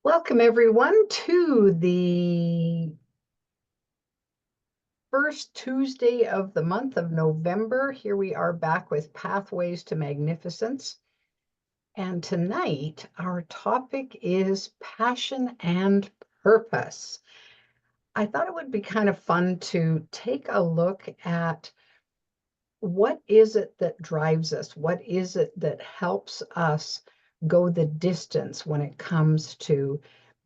Welcome, everyone, to the first Tuesday of the month of November. Here we are back with Pathways to Magnificence. And tonight, our topic is passion and purpose. I thought it would be kind of fun to take a look at what is it that drives us? What is it that helps us go the distance when it comes to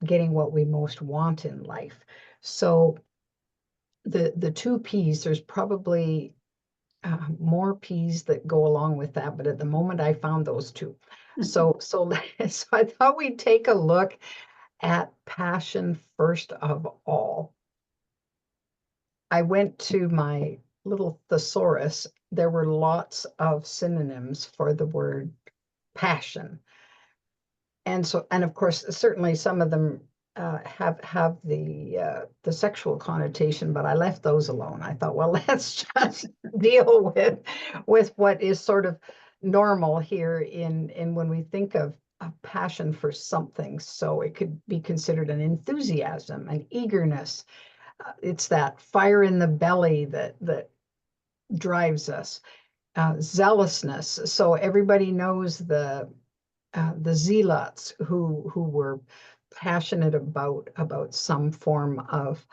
getting what we most want in life? So the two P's, there's probably more P's that go along with that, but at the moment I found those two. So I thought we'd take a look at passion first of all. I went to my little thesaurus. There were lots of synonyms for the word passion. And of course, certainly some of them have the sexual connotation, but I left those alone. I thought, well, let's just deal with what is sort of normal here in when we think of a passion for something. So it could be considered an enthusiasm, an eagerness. It's that fire in the belly that drives us. Zealousness. So everybody knows the zealots who were passionate about some form of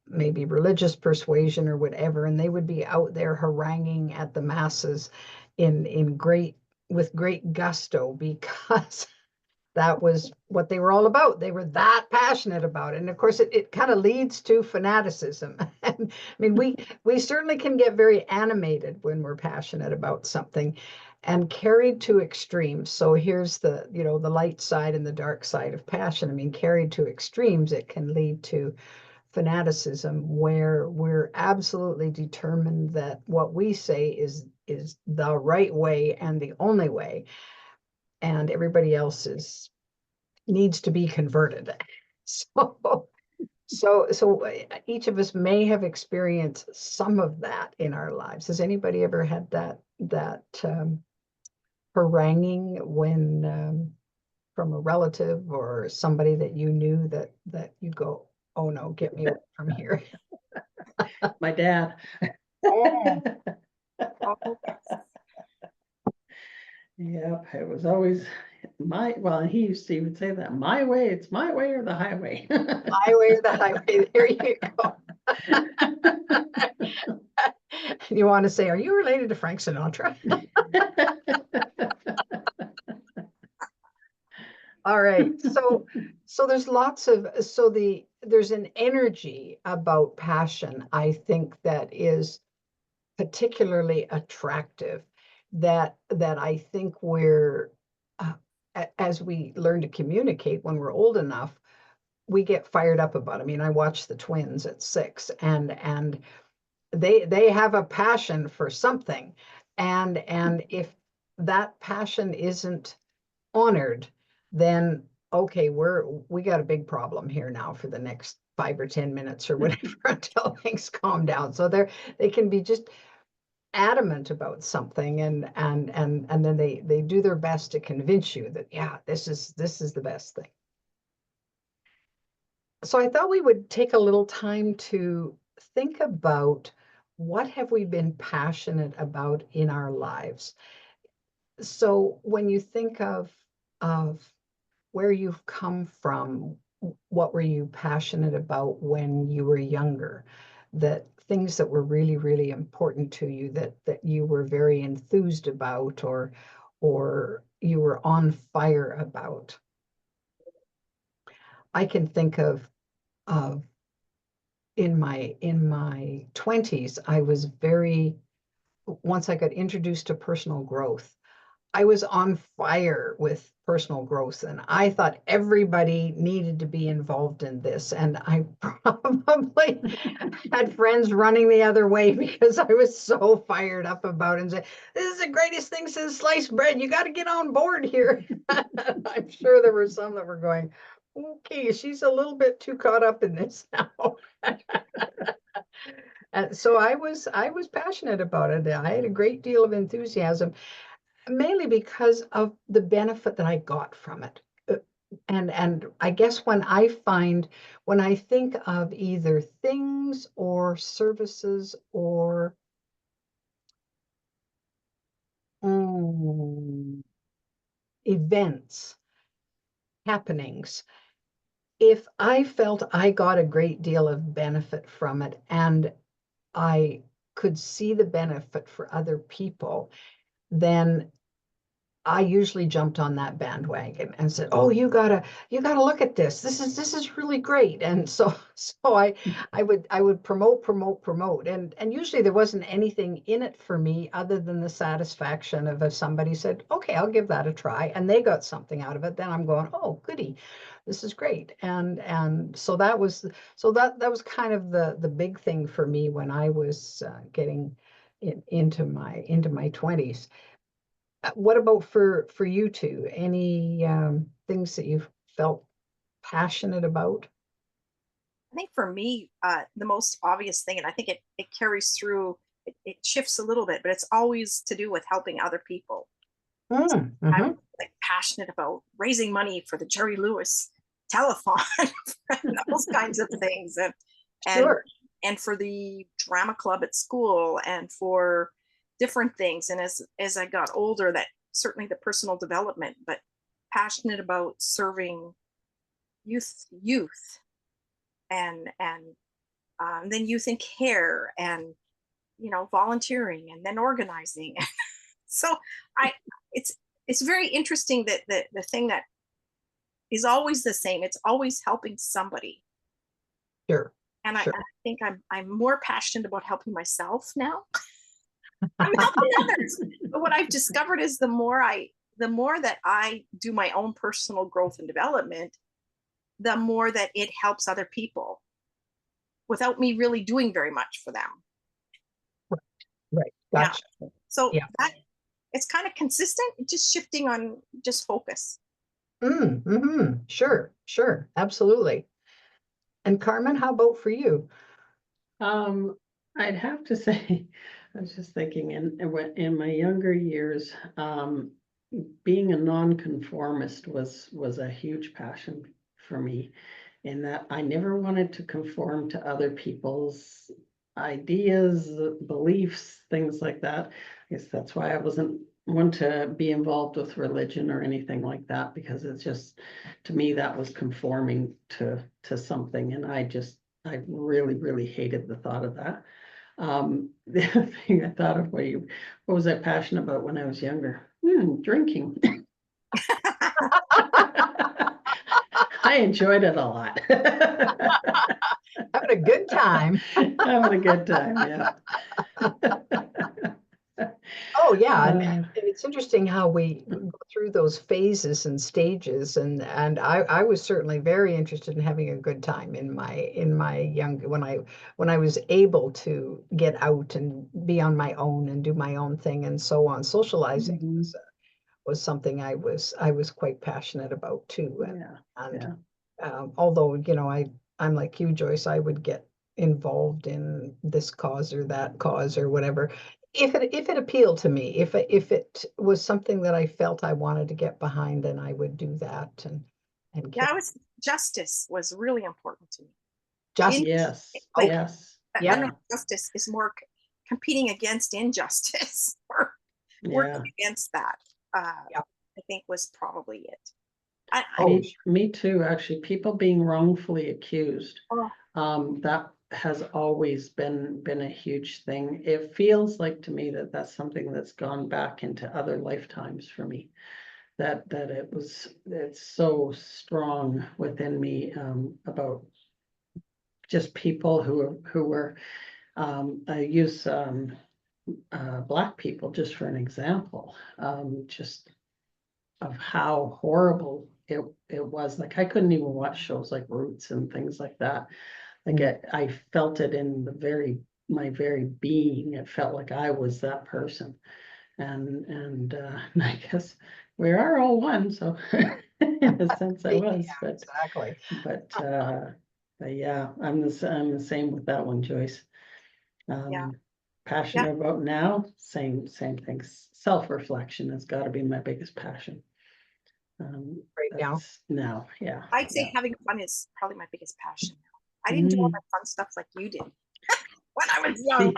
maybe religious persuasion or whatever, and they would be out there haranguing at the masses in great with great gusto because that was what they were all about. They were that passionate about it. And of course, it kind of leads to fanaticism. And I mean, we certainly can get very animated when we're passionate about something and carried to extremes. So here's the light side and the dark side of passion. I mean, carried to extremes, it can lead to fanaticism where we're absolutely determined that what we say is the right way and the only way, and everybody else needs to be converted. So each of us may have experienced some of that in our lives. Has anybody ever had that haranguing when from a relative or somebody that you knew that you go, oh no, get me away from here? My dad. Oh. Yep, it was always he used to even say that, my way, it's my way or the highway. Highway or the highway, there you go. You want to say, are you related to Frank Sinatra? All right. So there's there's an energy about passion, I think, that is particularly attractive, that I think we're as we learn to communicate when we're old enough, we get fired up about. I mean, I watched the twins at 6, and they have a passion for something, and if that passion isn't honored, then okay, we got a big problem here now for the next 5 or 10 minutes or whatever until things calm down. So they can be just adamant about something, and then they do their best to convince you that, yeah, this is the best thing. So I thought we would take a little time to think about what have we been passionate about in our lives. So when you think of where you've come from, what were you passionate about when you were younger? That things that were really, really important to you, that you were very enthused about, or you were on fire about. I can think of in my 20s, I was very, once I got introduced to personal growth, I was on fire with personal growth, and I thought everybody needed to be involved in this. And I probably had friends running the other way because I was so fired up about it and said, this is the greatest thing since sliced bread. You got to get on board here. I'm sure there were some that were going, okay, she's a little bit too caught up in this now. And so I was passionate about it. I had a great deal of enthusiasm, mainly because of the benefit that I got from it. And I guess when I think of either things or services or mm, events, happenings, if I felt I got a great deal of benefit from it and I could see the benefit for other people, then I usually jumped on that bandwagon and said, "Oh, you gotta look at this. This is really great." And so I would promote, and usually there wasn't anything in it for me other than the satisfaction of if somebody said, "Okay, I'll give that a try," and they got something out of it. Then I'm going, "Oh, goody, this is great." And so that was kind of the big thing for me when I was getting into my 20s. What about for you two? Any things that you've felt passionate about? I think for me, the most obvious thing, and I think it carries through, it shifts a little bit, but it's always to do with helping other people. I'm Mm-hmm. like passionate about raising money for the Jerry Lewis telethon, and those kinds of things, and Sure. and for the drama club at school, and for different things. And as I got older, that certainly the personal development, but passionate about serving youth, and then youth in care, and volunteering, and then organizing. So I it's it's very interesting that the thing that is always the same, it's always helping somebody. Sure. And I Sure. think I'm more passionate about helping myself now. I'm helping others, but what I've discovered is the more that I do my own personal growth and development, the more that it helps other people without me really doing very much for them. Right. Yeah. Gotcha. So Yeah. that it's kind of consistent, just shifting on just focus. Mm-hmm. Sure. Sure. Absolutely. And Carmen, how about for you? Um, I'd have to say, I was just thinking in my younger years, being a nonconformist was a huge passion for me, in that I never wanted to conform to other people's ideas, beliefs, things like that. I guess that's why I wasn't one to be involved with religion or anything like that, because it's just, to me, that was conforming to something, and I really, really hated the thought of that. The other thing I thought of, what was I passionate about when I was younger? Drinking. I enjoyed it a lot. Having a good time. Having a good time, yeah. Oh, yeah, and Uh, it's interesting how we go through those phases and stages, and I was certainly very interested in having a good time in my young when I was able to get out and be on my own and do my own thing and so on. Socializing mhm, was something I was quite passionate about too, yeah, and yeah. although I'm like you, Joyce, I would get involved in this cause or that cause or whatever if it appealed to me, if it was something that I felt I wanted to get behind, then I would do that and Yeah, get justice was really important to me. In justice. Yes, like Okay. yes, Yeah. I don't know, yeah, justice is more competing against injustice, or working yeah. against that. Yeah. I think was probably it. I Oh, Me too, actually. People being wrongfully accused. oh, That has always been a huge thing. It feels like to me that that's something that's gone back into other lifetimes for me. That it's so strong within me, about just people who were, I use Black people just for an example, just of how horrible it was. Like I couldn't even watch shows like Roots and things like that. Like mm, I felt it in my very being. It felt like I was that person. And I guess we are all one. So in a sense I yeah, was, exactly. but yeah, I'm the same with that one, Joyce. yeah, Um, yeah. Passionate about now, same things. Self-reflection has got to be my biggest passion. Right now. That's now, yeah. I'd say yeah. having fun is probably my biggest passion now. I didn't do all Mm. that fun stuff like you did when I was young. See,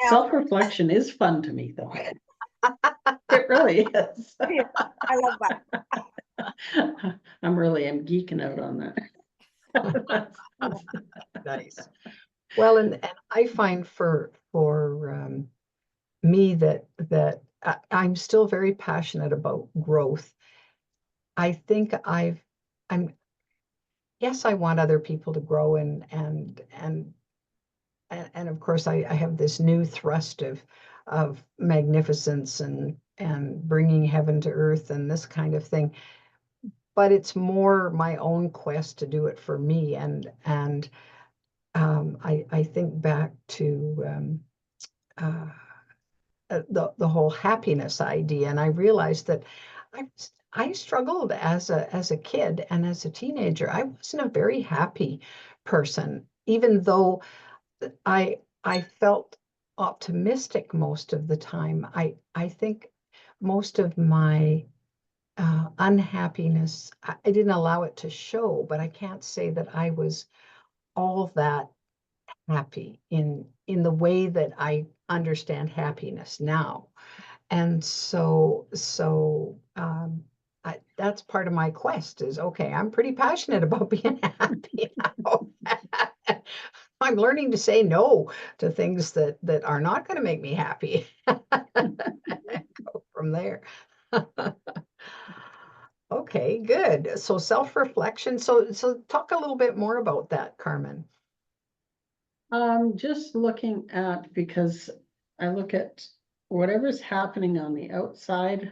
self-reflection is fun to me, though. It really is. I love that. I'm geeking out on that. Nice. Well, and I find for me that I'm still very passionate about growth. I think I'm yes, I want other people to grow and of course I have this new thrust of magnificence and bringing heaven to earth and this kind of thing. But it's more my own quest to do it for me and I think back to uh, the whole happiness idea, and I realized that I struggled as a kid and as a teenager. I wasn't a very happy person, even though I felt optimistic most of the time. I think most of my unhappiness, I didn't allow it to show, but I can't say that I was all that happy in the way that I understand happiness now. And that's part of my quest is okay, I'm pretty passionate about being happy now. I'm learning to say no to things that are not going to make me happy. Go from there. Okay, good. So self-reflection. So talk a little bit more about that, Carmen. Just looking at, because I look at whatever's happening on the outside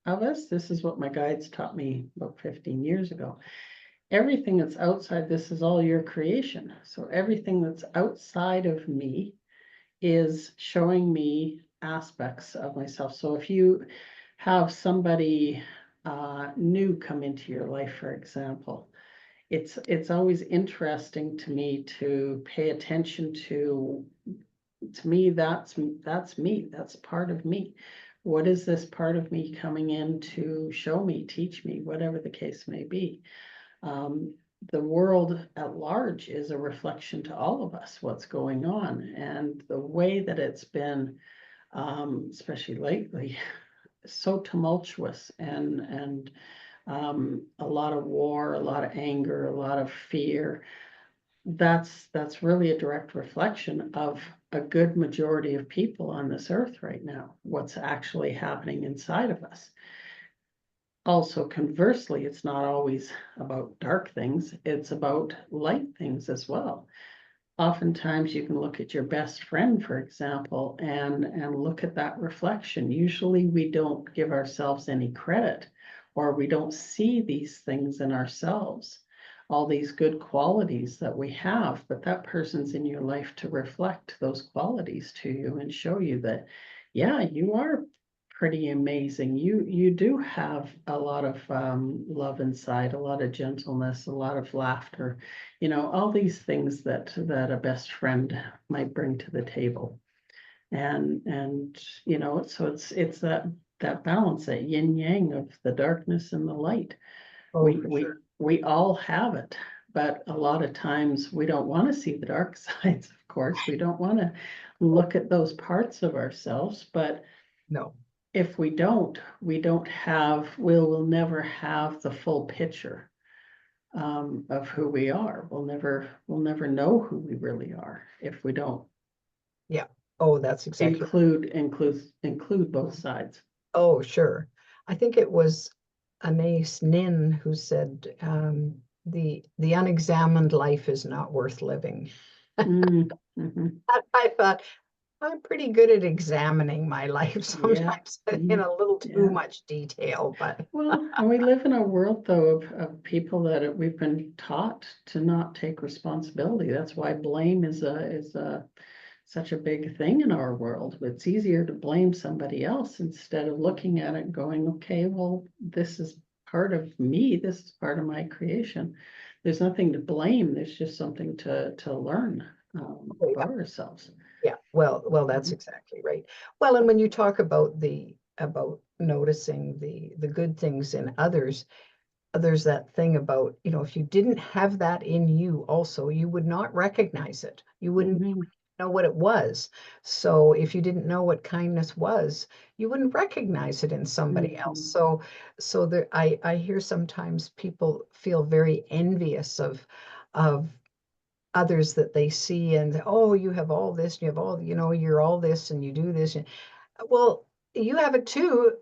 of us. This is what my guides taught me about 15 years ago. Everything that's outside, this is all your creation. So everything that's outside of me is showing me aspects of myself. So if you have somebody new come into your life, for example, it's always interesting to me to pay attention to me, that's me, that's part of me. What is this part of me coming in to show me, teach me, whatever the case may be? The world at large is a reflection to all of us, what's going on, and the way that it's been, especially lately, so tumultuous and a lot of war, a lot of anger, a lot of fear. That's really a direct reflection of a good majority of people on this earth right now, what's actually happening inside of us. Also, conversely, it's not always about dark things, it's about light things as well. Oftentimes you can look at your best friend, for example, and look at that reflection. Usually we don't give ourselves any credit, or we don't see these things in ourselves, all these good qualities that we have, but that person's in your life to reflect those qualities to you and show you that, yeah, you are pretty amazing. You do have a lot of love inside, a lot of gentleness, a lot of laughter, all these things that a best friend might bring to the table. And so it's that balance, that yin yang of the darkness and the light. Oh, for sure. We all have it, but a lot of times we don't want to see the dark sides, of course. We don't want to look at those parts of ourselves, but No. if we don't we'll never have the full picture of who we are. We'll never know who we really are if we don't Yeah. Oh, that's exactly. include both sides. Oh, sure. I think it was Anais Nin who said, the unexamined life is not worth living. Mhm. I thought I'm pretty good at examining my life sometimes in a little too Yeah. much detail, but Well, and we live in a world though of people that we've been taught to not take responsibility. That's why blame is such a big thing in our world. It's easier to blame somebody else instead of looking at it and going, okay, well, this is part of me. This is part of my creation. There's nothing to blame. There's just something to learn about ourselves. yeah, well, that's exactly right. Well, and when you talk about noticing the good things in others. There's that thing about, if you didn't have that in you also, you would not recognize it. You wouldn't Mhm. know what it was. So if you didn't know what kindness was, you wouldn't recognize it in somebody else. Mhm. So there, I hear sometimes people feel very envious of others that they see, and oh, you have all this, and you have all, you're all this, and you do this. Well, you have it too.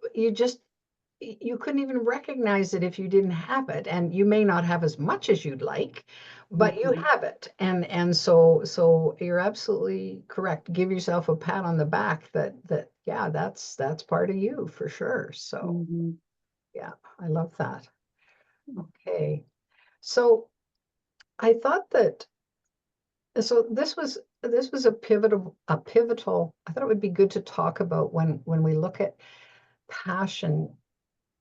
You couldn't even recognize it if you didn't have it, and you may not have as much as you'd like, but you Mhm. have it. And so you're absolutely correct. Give yourself a pat on the back that yeah, that's part of you for sure. So Mhm. yeah, I love that. Okay. So I thought that so this was a pivotal. I thought it would be good to talk about when we look at passion.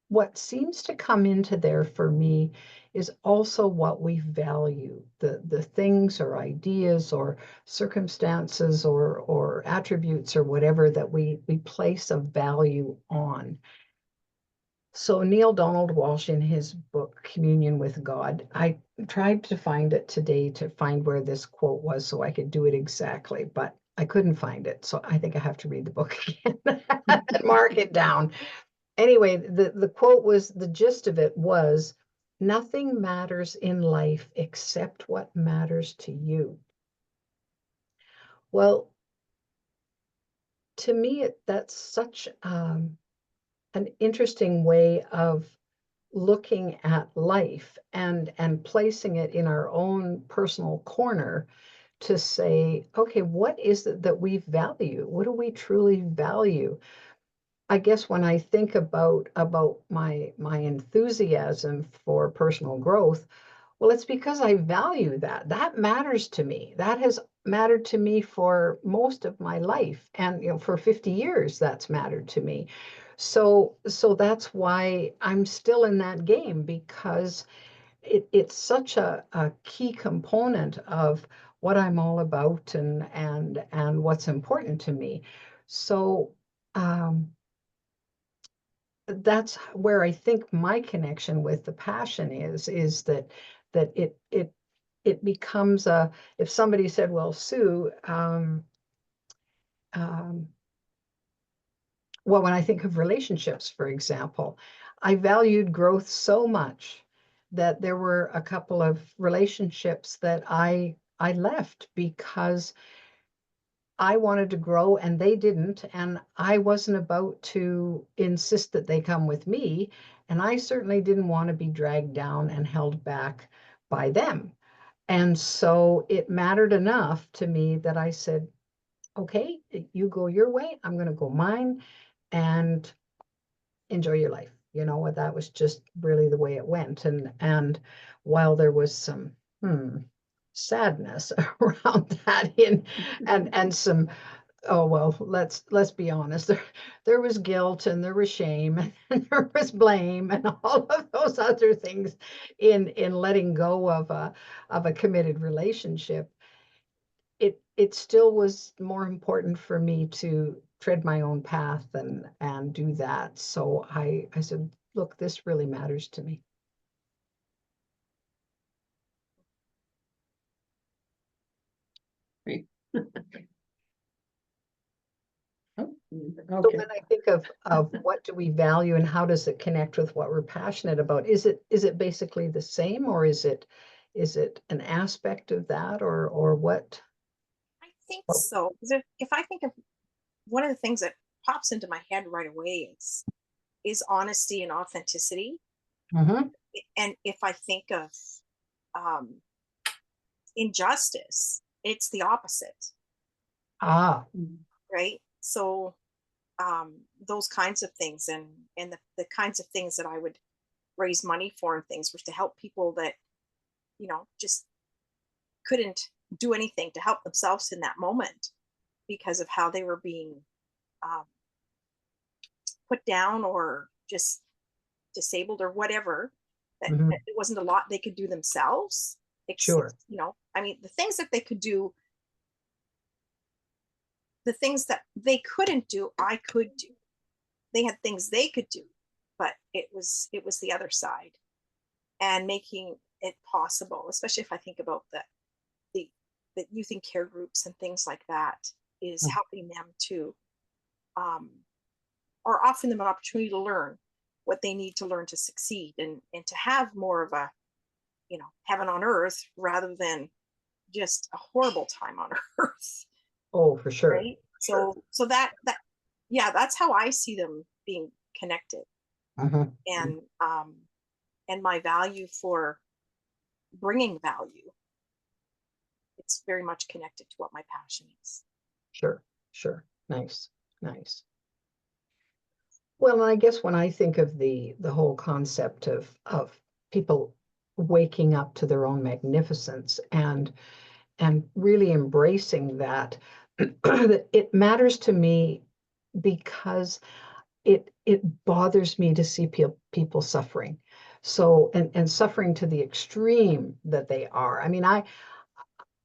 What seems to come into there for me is also what we value, the things or ideas or circumstances or attributes or whatever that we place a value on. So Neil Donald Walsh, in his book Communion with God, I tried to find it today to find where this quote was so I could do it exactly, but I couldn't find it. So I think I have to read the book again and mark it down. Anyway, the quote was, the gist of it was, nothing matters in life except what matters to you. Well, to me, that's such an interesting way of looking at life and placing it in our own personal corner to say, okay, what is it that we value? What do we truly value? I guess when I think about my enthusiasm for personal growth, well, it's because I value that. That matters to me. That has mattered to me for most of my life, and for 50 years, that's mattered to me. So that's why I'm still in that game, because it's such a key component of what I'm all about and what's important to me. So. Um, that's where I think my connection with the passion is that it becomes a, if somebody said, well, Sue, um, well, when I think of relationships, for example, I valued growth so much that there were a couple of relationships that I left because I wanted to grow and they didn't, and I wasn't about to insist that they come with me, and I certainly didn't want to be dragged down and held back by them. And so it mattered enough to me that I said, okay, you go your way, I'm going to go mine, and enjoy your life. That was just really the way it went. And while there was some sadness around that, and some, oh well, let's be honest, there was guilt and there was shame and there was blame and all of those other things in letting go of a committed relationship. It still was more important for me to tread my own path and do that. So I said, look, this really matters to me. Right. Oh, So okay. when I think of what do we value and how does it connect with what we're passionate about, is it basically the same, or is it an aspect of that, or what? I think so. 'Cause if I think of one of the things that pops into my head right away is honesty and authenticity. Mm-hmm. And if I think of um, injustice, it's the opposite, Ah, right? So those kinds of things, and the kinds of things that I would raise money for and things, was to help people that just couldn't do anything to help themselves in that moment because of how they were being um, put down or just disabled or whatever, that mhm, it wasn't a lot they could do themselves. sure. I mean, the things that they could do, the things that they couldn't do, I could do. they had things they could do, but it was the other side, and making it possible, especially if I think about the the youth and care groups and things like that, is Mm. helping them to um, or offering them an opportunity to learn what they need to learn to succeed, and to have more of a, heaven on earth rather than just a horrible time on earth. Oh, for sure. Right. Sure. So that yeah, that's how I see them being connected. Mhm. And my value for bringing value, it's very much connected to what my passion is. Sure, sure. Nice, nice. Well, I guess when I think of the whole concept of people waking up to their own magnificence and really embracing that, that it matters to me because it bothers me to see people suffering. So and suffering to the extreme that they are. I mean,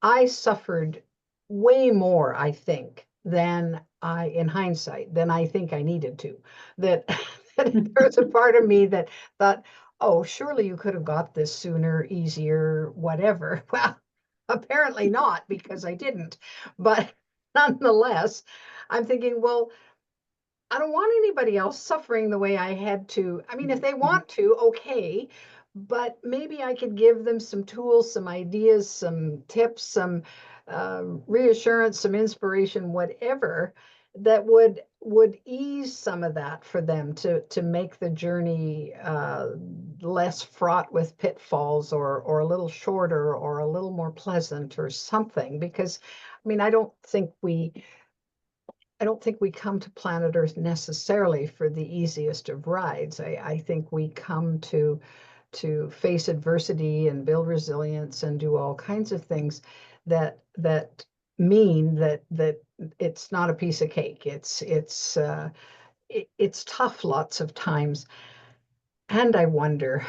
I suffered way more, I think, than in hindsight, than I think I needed to. That, that there's a part of me that thought, oh, surely you could have got this sooner, easier, whatever. Well, apparently not, because I didn't. But nonetheless, I'm thinking, well, I don't want anybody else suffering the way I had to. I mean, if they want to, okay, but maybe I could give them some tools, some ideas, some tips, some reassurance, some inspiration, whatever that would ease some of that for them to make the journey less fraught with pitfalls, or a little shorter, or a little more pleasant, or something. Because I mean, I don't think we come to planet Earth necessarily for the easiest of rides. I think we come to face adversity and build resilience and do all kinds of things that mean that it's not a piece of cake. It's tough lots of times. And I wonder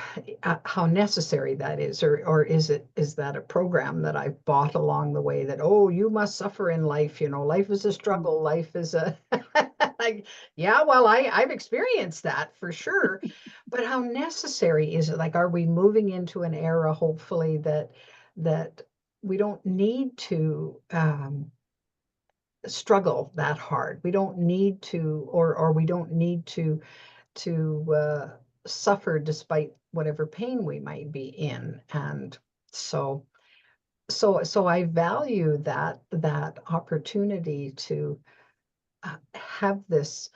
how necessary that is, or is that a program that I've bought along the way, that, oh, you must suffer in life, life is a struggle, life is a like, yeah, well, I've experienced that for sure, but how necessary is it? Like, are we moving into an era, hopefully, that we don't need to struggle that hard? We don't need to, or we don't need to suffer despite whatever pain we might be in. And so so I value that opportunity to have this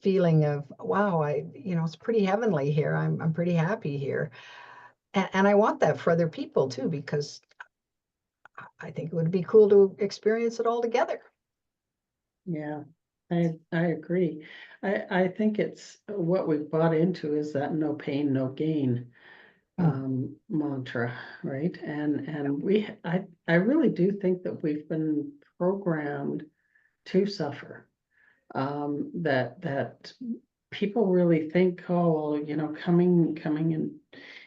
feeling of, wow, it's pretty heavenly here. I'm pretty happy here. And I want that for other people too, because I think it would be cool to experience it all together. Yeah, I agree. I think it's what we've bought into is that no pain, no gain Mm. mantra, right? And I really do think that we've been programmed to suffer. That people really think, oh, well, coming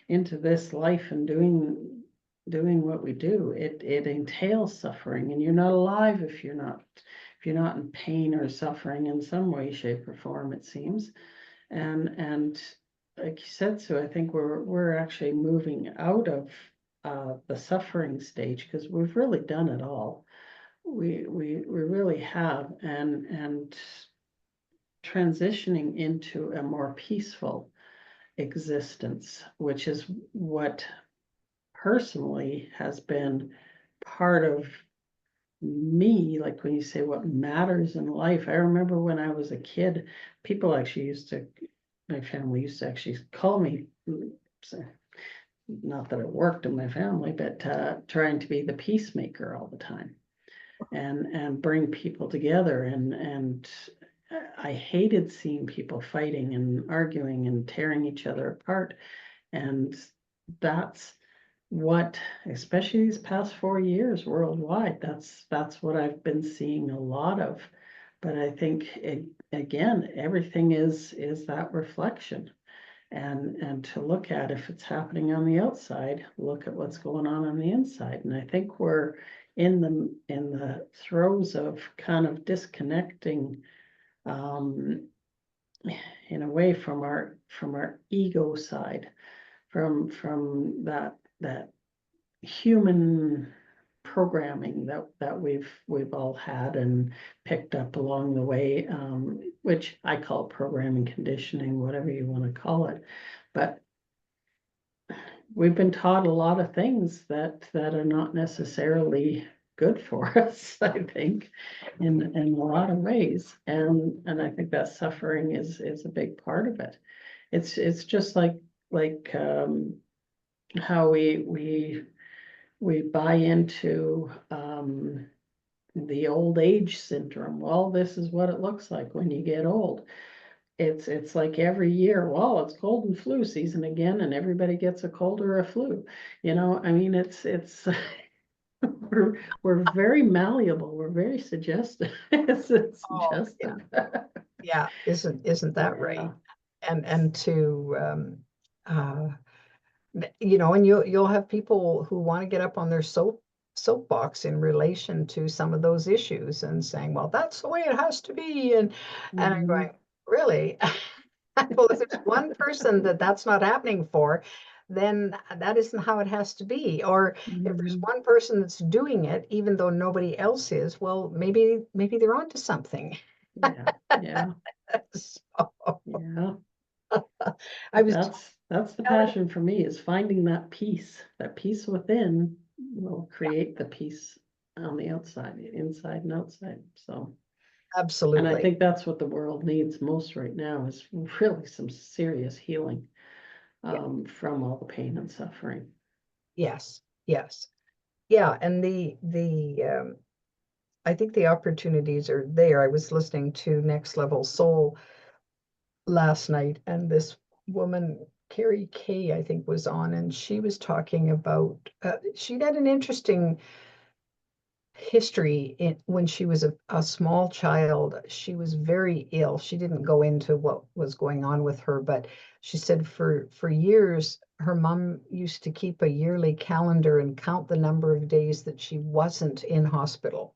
into this life and doing what we do, it entails suffering, and you're not alive if you're not in pain or suffering in some way, shape, or form, it seems. And like you said, Sue, I think we're actually moving out of the suffering stage, because we've really done it all. We really have, and transitioning into a more peaceful existence, which is what personally has been part of me. Like, when you say what matters in life, I remember when I was a kid, people actually my family used to actually call me, not that it worked in my family, but trying to be the peacemaker all the time, and bring people together, and I hated seeing people fighting and arguing and tearing each other apart. And that's what, especially these past 4 years worldwide, that's what I've been seeing a lot of. But I think again, everything is that reflection, and to look at, if it's happening on the outside, look at what's going on the inside. And I think we're in the throes of kind of disconnecting, um, in a way from our ego side, from that human programming that we've all had and picked up along the way, which I call programming, conditioning, whatever you want to call it. But we've been taught a lot of things that are not necessarily good for us, I think, in a lot of ways. And I think that suffering is a big part of it. It's just like how we buy into the old age syndrome. Well, this is what it looks like when you get old. It's like every year, well, it's cold and flu season again, and everybody gets a cold or a flu. I mean, it's we're very malleable. We're very suggestive. It's Oh, suggestive. yeah, isn't that right? And to and you'll have people who want to get up on their soapbox in relation to some of those issues and saying, well, that's the way it has to be. And I'm going, really? Well, if there's one person that's not happening for, then that isn't how it has to be. Or if there's one person that's doing it, even though nobody else is, well, maybe they're onto something. Yeah. So Yeah. I was That's the passion for me, is finding that peace within will create the peace on the outside, inside and outside. So, and I absolutely. think that's what the world needs most right now, is really some serious healing from all the pain and suffering. Yes, yes. Yeah, and I think the opportunities are there. I was listening to Next Level Soul last night, and this woman, Carrie Kay, I think, was on, and she was talking about she'd had an interesting history when she was a small child. She was very ill. She didn't go into what was going on with her, but she said for years her mom used to keep a yearly calendar and count the number of days that she wasn't in hospital.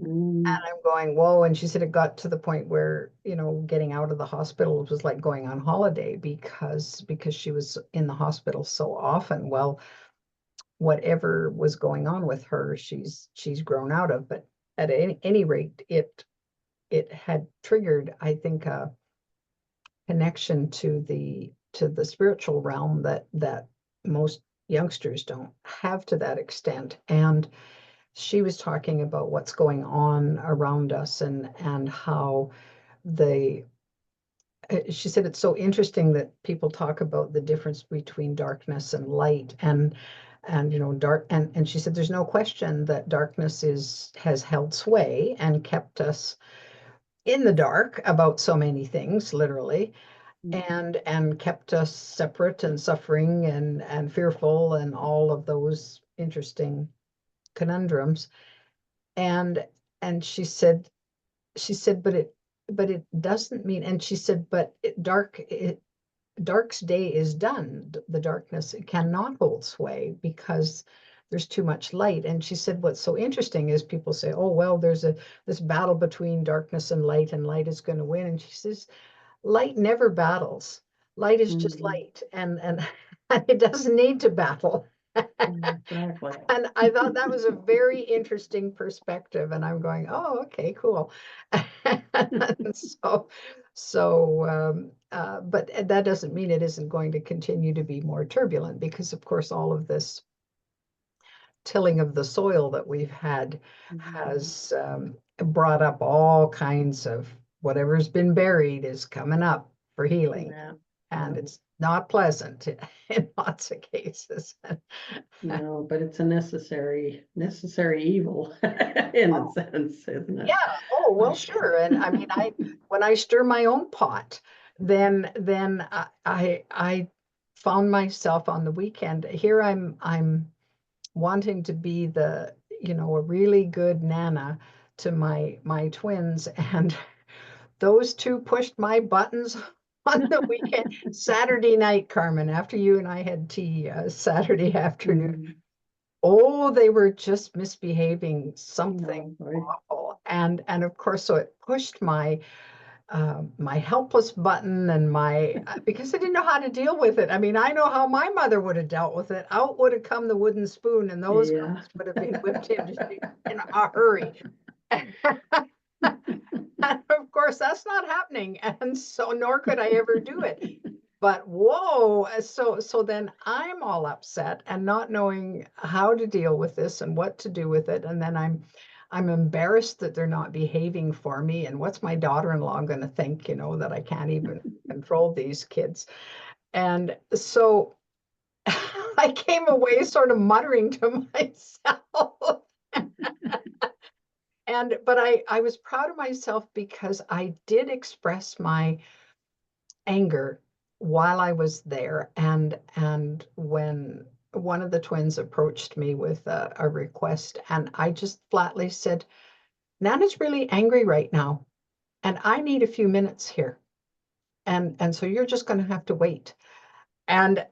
And I'm going, whoa. And she said it got to the point where, getting out of the hospital was like going on holiday because she was in the hospital so often. Well, whatever was going on with her, she's grown out of. But at any rate, it had triggered, I think, a connection to the spiritual realm that most youngsters don't have to that extent. And she was talking about what's going on around us and how the she said it's so interesting that people talk about the difference between darkness and light, and dark, and she said there's no question that darkness has held sway and kept us in the dark about so many things, literally, and kept us separate and suffering and fearful and all of those interesting conundrums. And she said but it doesn't mean, and she said, but dark's day is done. The darkness cannot hold sway because there's too much light. And she said what's so interesting is people say, oh well, there's this battle between darkness and light is going to win. And she says light never battles. Light is just light, and it doesn't need to battle. Exactly. And I thought that was a very interesting perspective. And I'm going, oh, okay, cool. But that doesn't mean it isn't going to continue to be more turbulent, because, of course, all of this tilling of the soil that we've had has brought up all kinds of whatever's been buried is coming up for healing. And it's not pleasant in lots of cases. No, but it's a necessary evil in a sense, isn't it? Yeah. Oh, well, sure. And I mean, when I stir my own pot, then I found myself on the weekend here. I'm wanting to be a really good nana to my twins, and those two pushed my buttons on the weekend. Saturday night, Carmen, after you and I had tea, Saturday afternoon. Oh, they were just misbehaving something awful. And of course, so it pushed my my helpless button and my because I didn't know how to deal with it. I mean, I know how my mother would have dealt with it. Out would have come the wooden spoon, and those Yeah. girls would have been whipped into shape in a hurry. And of course, that's not happening, and so nor could I ever do it. But whoa, so then I'm all upset and not knowing how to deal with this and what to do with it, and then I'm embarrassed that they're not behaving for me, and what's my daughter-in-law going to think, that I can't even control these kids. And so I came away sort of muttering to myself. But I was proud of myself because I did express my anger while I was there. And when one of the twins approached me with a request, and I just flatly said, Nana's really angry right now, and I need a few minutes here. And so you're just going to have to wait. And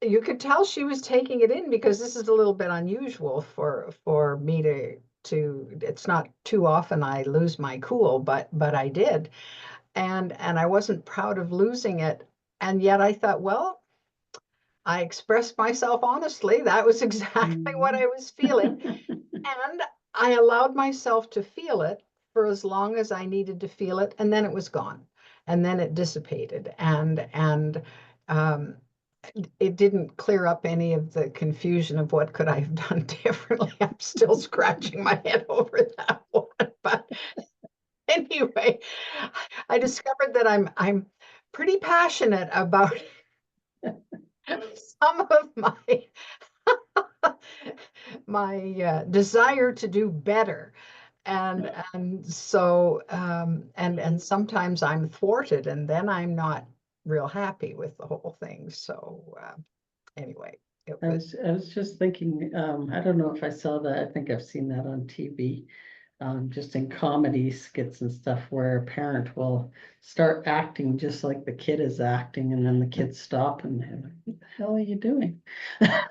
you could tell she was taking it in because this is a little bit unusual for me to it's not too often I lose my cool, but I did. And I wasn't proud of losing it. And yet I thought, well, I expressed myself honestly. That was exactly what I was feeling. And I allowed myself to feel it for as long as I needed to feel it, and then it was gone. And then it dissipated. And um, it didn't clear up any of the confusion of what could I have done differently. I'm still scratching my head over that one. But anyway, I discovered that I'm pretty passionate about some of my desire to do better. And so and sometimes I'm thwarted, and then I'm not real happy with the whole thing. So anyway, it was I was just thinking, I don't know if I saw that. I think I've seen that on TV. Just in comedy skits and stuff where a parent will start acting just like the kid is acting, and then the kids stop and they're like, what the hell are you doing? well,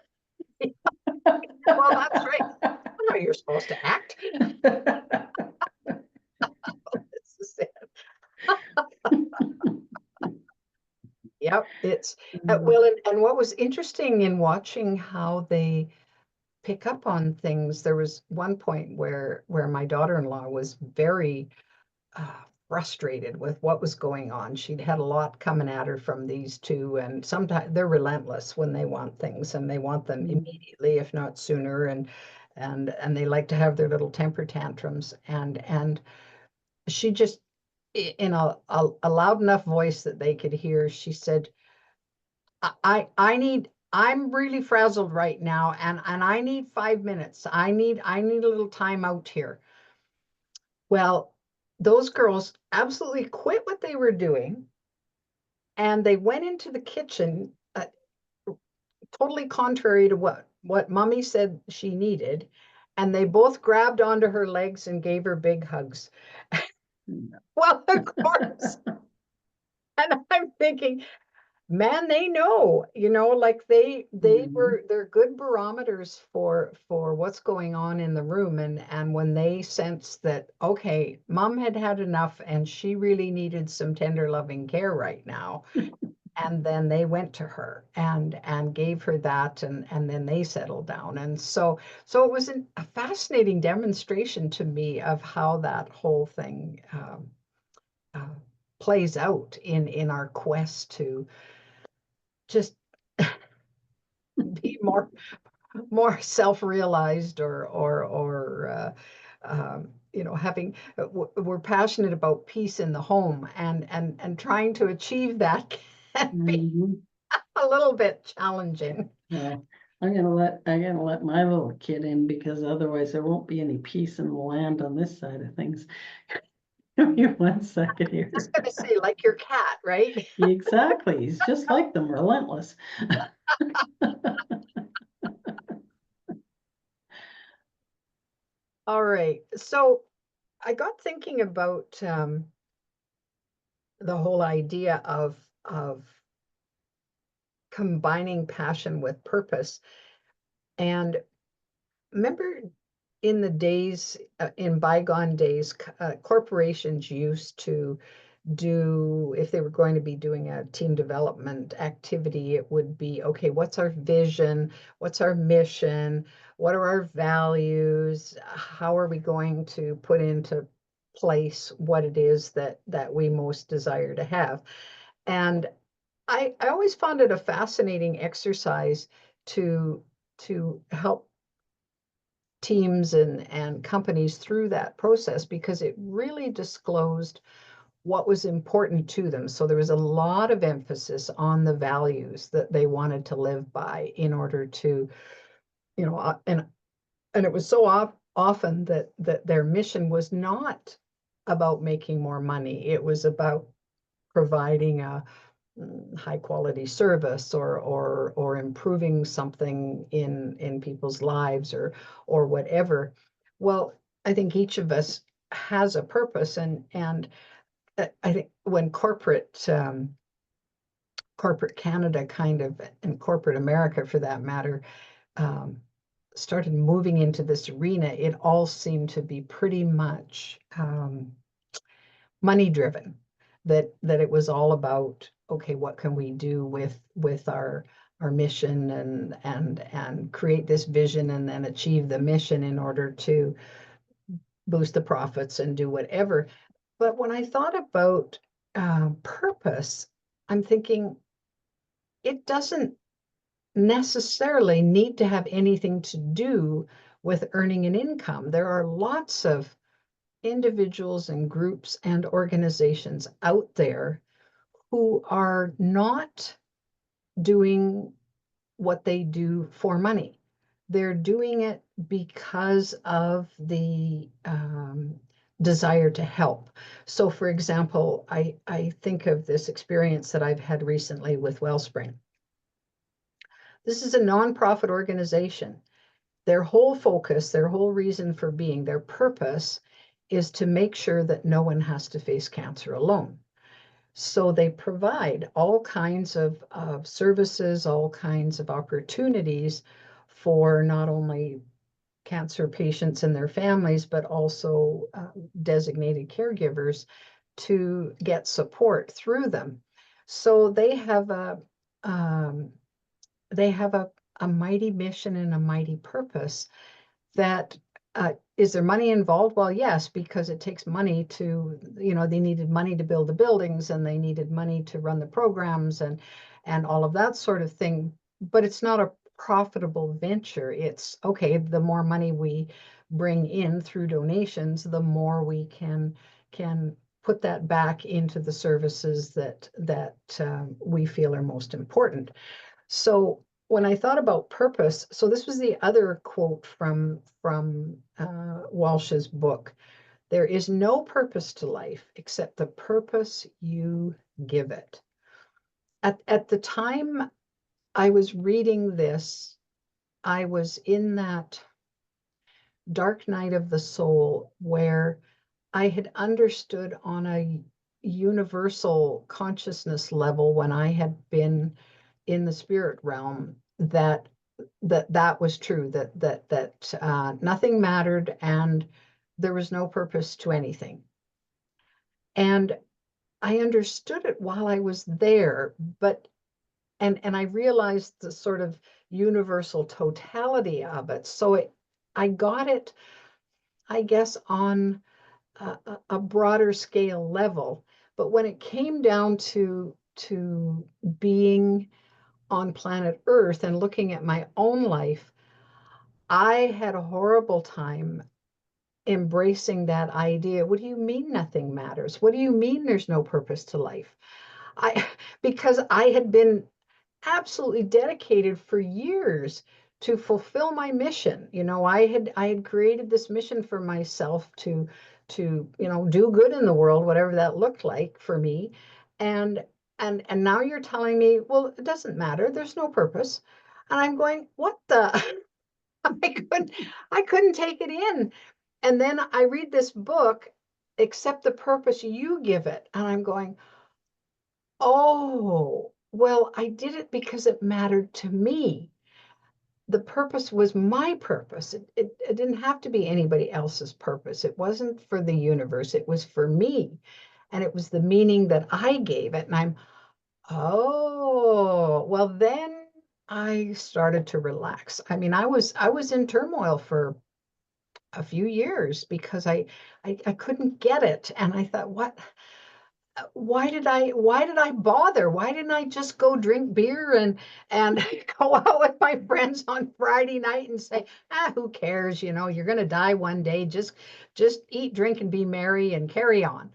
that's right. I know you're supposed to act. This is it. Yep, it's well, and what was interesting in watching how they pick up on things, there was one point where my daughter-in-law was very frustrated with what was going on. She'd had a lot coming at her from these two, and sometimes they're relentless when they want things, and they want them immediately, if not sooner, and they like to have their little temper tantrums. And she just, in a loud enough voice that they could hear, she said, I'm really frazzled right now, and I need 5 minutes. I need a little time out here. Well, those girls absolutely quit what they were doing, and they went into the kitchen, totally contrary to what mommy said she needed, and they both grabbed onto her legs and gave her big hugs. Well, of course. And I'm thinking, man, they know, like they're good barometers for what's going on in the room. And when they sensed that, okay, mom had had enough and she really needed some tender loving care right now. And then they went to her and gave her that, and then they settled down. And so it was a fascinating demonstration to me of how that whole thing uh, plays out in our quest to just be more self-realized, or having we're passionate about peace in the home, and trying to achieve that can be a little bit challenging. Well, I'm gonna let my little kid in, because otherwise there won't be any peace in the land on this side of things. Give me 1 second here. Just gonna say, like your cat, right? Exactly, he's just like them, relentless. All right, so I got thinking about the whole idea of combining passion with purpose. And remember, in the days, in bygone days, corporations used to do, if they were going to be doing a team development activity, it would be, okay, what's our vision? What's our mission? What are our values? How are we going to put into place what it is that we most desire to have? And I always found it a fascinating exercise to help teams and companies through that process, because it really disclosed what was important to them. So there was a lot of emphasis on the values that they wanted to live by in order to, and it was so often that their mission was not about making more money. It was about providing a high quality service, or improving something in people's lives, or whatever. Well, I think each of us has a purpose, and I think when corporate Canada kind of, and corporate America for that matter, um, started moving into this arena, it all seemed to be pretty much money driven. That it was all about, okay, what can we do with our mission, and create this vision, and then achieve the mission in order to boost the profits and do whatever. But when I thought about purpose, I'm thinking it doesn't necessarily need to have anything to do with earning an income. There are lots of individuals and groups and organizations out there who are not doing what they do for money. They're doing it because of the desire to help. So, for example, I think of this experience that I've had recently with Wellspring. This is a nonprofit organization. Their whole focus, their whole reason for being, their purpose is to make sure that no one has to face cancer alone. So they provide all kinds of services, all kinds of opportunities for not only cancer patients and their families, but also designated caregivers to get support through them. So they have um, a mighty mission and a mighty purpose. That is there money involved? Well, yes, because it takes money to, they needed money to build the buildings, and they needed money to run the programs, and all of that sort of thing. But it's not a profitable venture. It's okay, the more money we bring in through donations, the more we can put that back into the services that we feel are most important. So when I thought about purpose, so this was the other quote from Walsh's book. There is no purpose to life except the purpose you give it. At the time I was reading this, I was in that dark night of the soul where I had understood on a universal consciousness level, when I had been in the spirit realm, that was true, that nothing mattered, and there was no purpose to anything. And I understood it while I was there, but and I realized the sort of universal totality of it. So I got it, I guess, on a broader scale level. But when it came down to being on planet Earth and looking at my own life, I had a horrible time embracing that idea. What do you mean nothing matters? What do you mean there's no purpose to life? Because I had been absolutely dedicated for years to fulfill my mission. I had created this mission for myself to do good in the world, whatever that looked like for me. And now you're telling me, well, it doesn't matter, there's no purpose. And I'm going, what the I couldn't take it in. And then I read this book, Accept the Purpose You Give It, and I'm going, oh, well, I did it because it mattered to me. The purpose was my purpose. It didn't have to be anybody else's purpose. It wasn't for the universe. It was for me. and it was the meaning that I gave it. And I'm, oh, well, then I started to relax. I mean, I was in turmoil for a few years because I couldn't get it. And I thought, what? Why did I bother? Why didn't I just go drink beer and go out with my friends on Friday night and say, who cares? You know, you're gonna die one day. Just eat, drink, and be merry and carry on.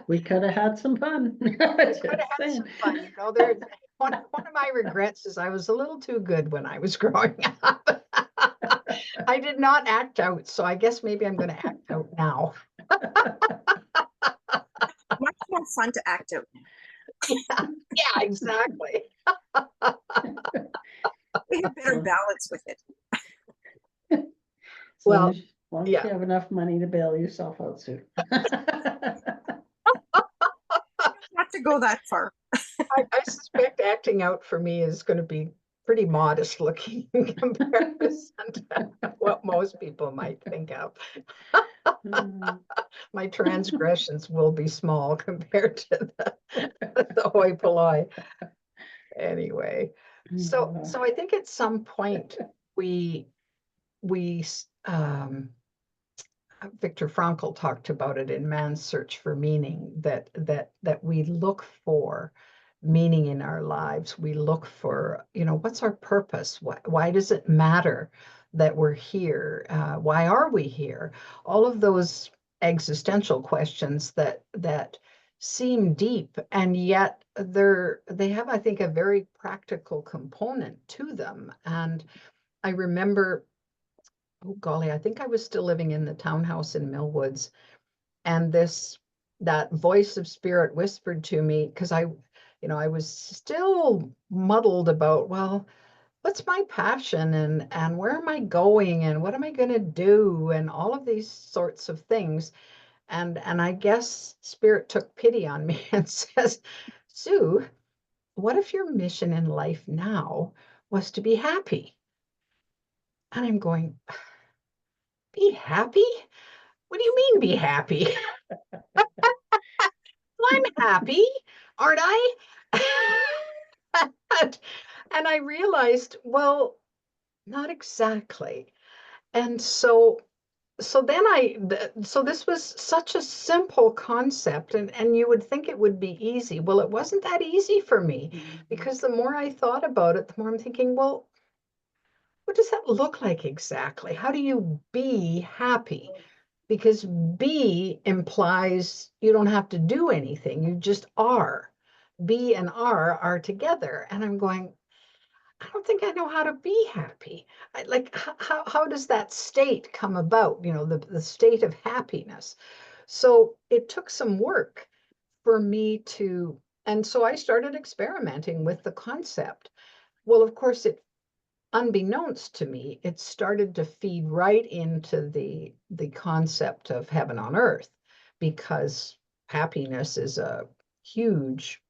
We could have had some fun. Could have Just had saying. some fun, you know. There, one of my regrets is I was a little too good when I was growing up. I did not act out, so I guess maybe I'm going to act out now. Much more fun to act out. Yeah, exactly. We have better balance with it. Well, As long as yeah. you have enough money to bail yourself out soon. Not to go that far. I suspect acting out for me is going to be pretty modest looking in comparison to what most people might think of. My transgressions will be small compared to the hoi polloi. Anyway, so I think at some point we Viktor Frankl talked about it in Man's Search for Meaning, that we look for meaning in our lives. We look for, you know, what's our purpose? Why does it matter that we're here? Why are we here? All of those existential questions that seem deep, and yet they have, I think, a very practical component to them. And I remember, oh golly, I think I was still living in the townhouse in Millwoods, and that voice of spirit whispered to me, because I was still muddled about, well, what's my passion, and where am I going, and what am I going to do, and all of these sorts of things. And I guess spirit took pity on me and says, Sue, what if your mission in life now was to be happy? And I'm going, be happy? What do you mean be happy? I'm happy, aren't I? And I realized, well, not exactly. And so then so this was such a simple concept, and you would think it would be easy. Well, it wasn't that easy for me, because the more I thought about it, the more I'm thinking, well, what does that look like exactly? How do you be happy? Because be implies you don't have to do anything, you just are. Be and are together. And I'm going, I don't think I know how to be happy. Like, how does that state come about? You know, the state of happiness. So it took some work for me and so I started experimenting with the concept. Well, of course, unbeknownst to me, it started to feed right into the concept of heaven on earth, because happiness is a huge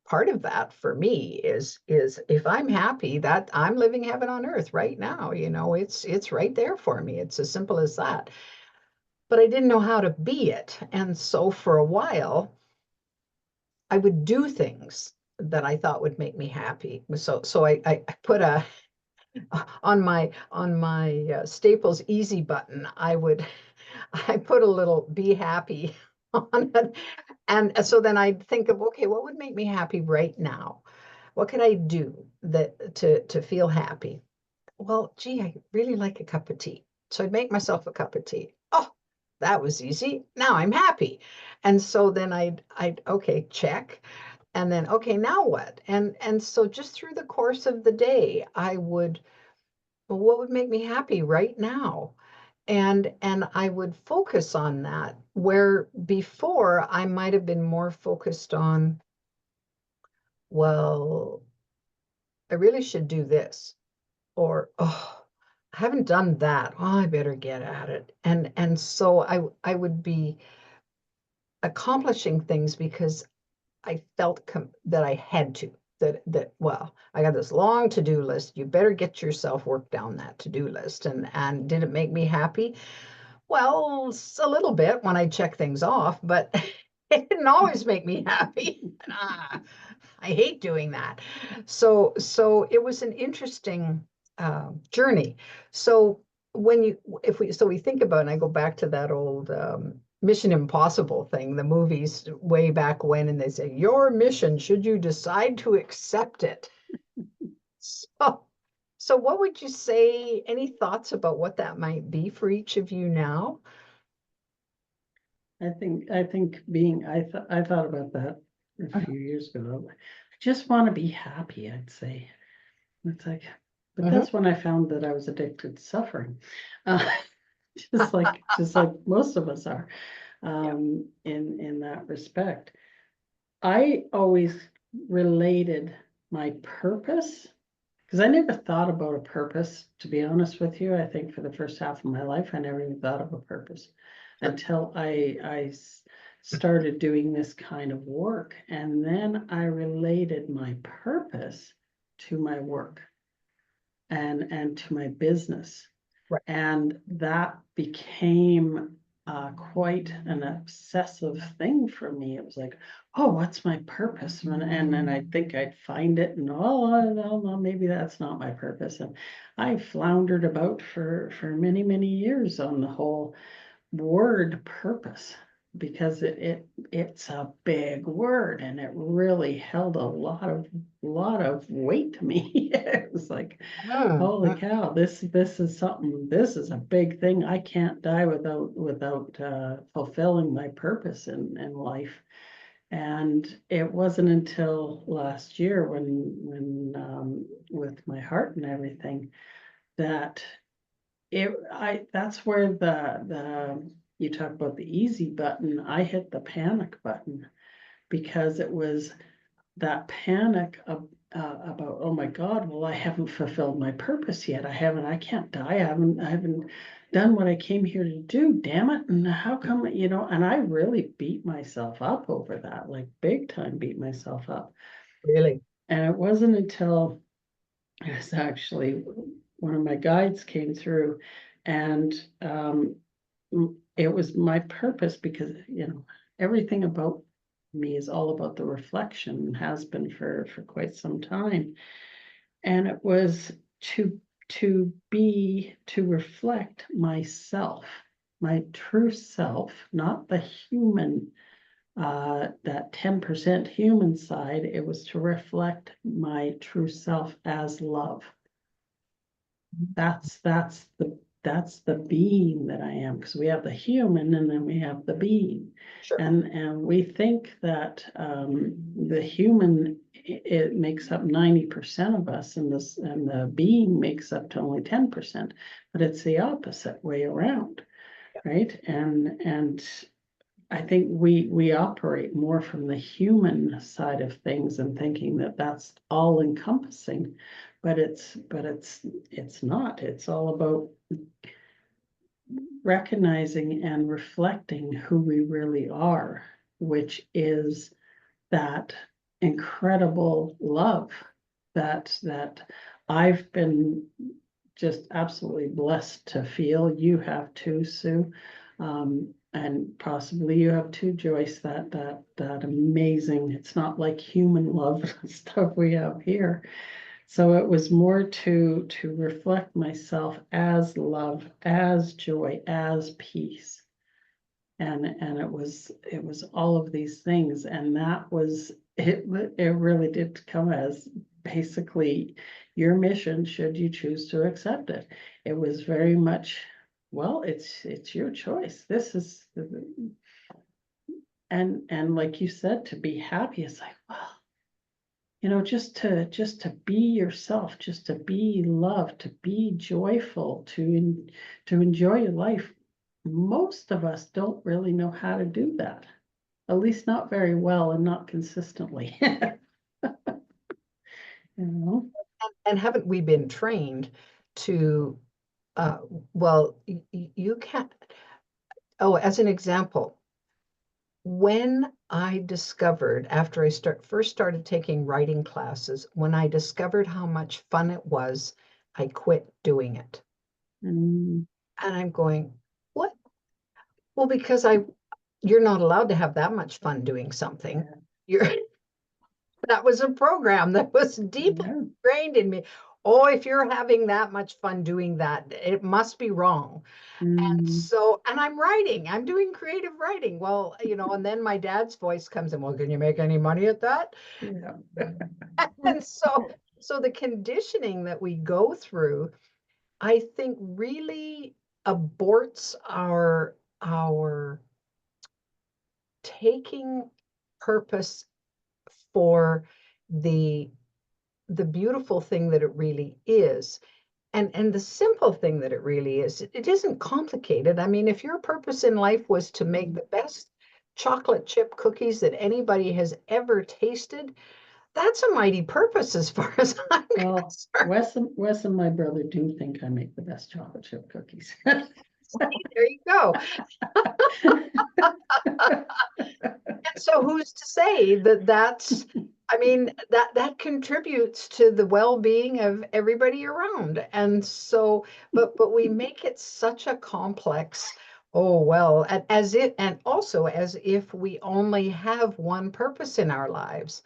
part of that for me. Is if I'm happy, that I'm living heaven on earth right now. You know, it's right there for me. It's as simple as that. But I didn't know how to be it, and so for a while I would do things that I thought would make me happy. So I put on my Staples Easy button, I put a little be happy on it. And so then I'd think of, okay, what would make me happy right now? What could I do to feel happy? Well, gee, I really like a cup of tea. So I'd make myself a cup of tea. Oh, that was easy. Now I'm happy. And so then I'd okay, check. And then, okay, now what? And so just through the course of the day, I would, well, what would make me happy right now? And I would focus on that, where before I might have been more focused on, well, I really should do this, or oh, I haven't done that. Oh, I better get at it. And so I would be accomplishing things because I felt that I had to. That well, I got this long to-do list. You better get yourself work down that to-do list. And did it make me happy? Well, a little bit when I check things off, but it didn't always make me happy. I hate doing that. So it was an interesting journey. So if we think about, and I go back to that old Mission Impossible thing, the movies way back when, and they say your mission, should you decide to accept it. So, so what would you say? Any thoughts about what that might be for each of you now? I think I thought about that a few years ago. I just want to be happy, I'd say. It's like, but Mhm. that's when I found that I was addicted to suffering. Uh, just like most of us are, in that respect. I always related my purpose, because I never thought about a purpose, to be honest with you. I think for the first half of my life, I never even thought of a purpose until I started doing this kind of work. And then I related my purpose to my work and to my business. Right. And that became quite an obsessive thing for me. It was like, oh, what's my purpose? And then I think I'd find it, and no, maybe that's not my purpose. And I floundered about for many, many years on the whole word purpose, because it's a big word, and it really held a lot of weight to me. It was like, holy Mm, cow, this is something, this is a big thing. I can't die without fulfilling my purpose in life. And it wasn't until last year when with my heart and everything, that that's where the you talk about the easy button. I hit the panic button, because it was that panic about, oh my God, well, I haven't fulfilled my purpose yet. I can't die. I haven't done what I came here to do. Damn it. And how come, and I really beat myself up over that, like big time beat myself up. really? And it wasn't until it was actually one of my guides came through, and it was my purpose, because everything about me is all about the reflection, and has been for quite some time. And it was to reflect myself, my true self, not the human, that 10% human side. It was to reflect my true self as love. That's the being that I am, because we have the human and then we have the being. Sure. And we think that the human, it makes up 90% of us, and the being makes up to only 10%, but it's the opposite way around, right? And I think we operate more from the human side of things, and thinking that that's all encompassing, but it's not. It's all about recognizing and reflecting who we really are, which is that incredible love that I've been just absolutely blessed to feel. You have too, Sue. And possibly you have too, Joyce, that amazing, it's not like human love stuff we have here. So it was more to reflect myself as love, as joy, as peace. And it was all of these things. And that was it really did come as basically your mission, should you choose to accept it. It was very much, well, it's your choice. This is and like you said, to be happy, it's like, well, just to be yourself, just to be loved, to be joyful, to enjoy your life. Most of us don't really know how to do that, at least not very well, and not consistently. you know And haven't we been trained to, uh, well, you can't, oh, as an example, when I discovered, after I first started taking writing classes, when I discovered how much fun it was, I quit doing it. Mm, And I'm going, what Well, because you're not allowed to have that much fun doing something. Yeah. You're that was a program that was deeply Yeah. ingrained in me. Oh, if you're having that much fun doing that, it must be wrong. And Mm, so, and I'm doing creative writing. Well, and then my dad's voice comes in, well, can you make any money at that? yeah. And so the conditioning that we go through, I think really aborts our taking purpose for the the beautiful thing that it really is, and the simple thing that it really is. It isn't complicated. I mean, if your purpose in life was to make the best chocolate chip cookies that anybody has ever tasted, that's a mighty purpose as far as I'm Well, concerned. Wes and my brother do think I make the best chocolate chip cookies. There you go. So who's to say that I mean, that contributes to the well-being of everybody around. And so, but we make it such a complex, oh, well, as it, and also as if we only have one purpose in our lives.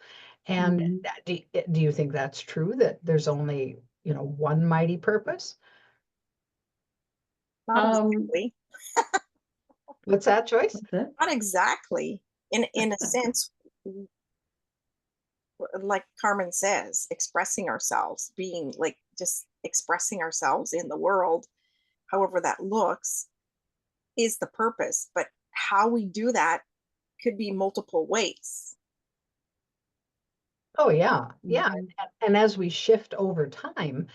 And Mhm. do you think that's true, that there's only, one mighty purpose? Not Um, exactly. What's that, Joyce? what's that? Not exactly. In a sense, like Carmen says, expressing ourselves, being like just expressing ourselves in the world, however that looks, is the purpose. But how we do that could be multiple ways. Oh, yeah. Yeah. Mhm. And as we shift over time,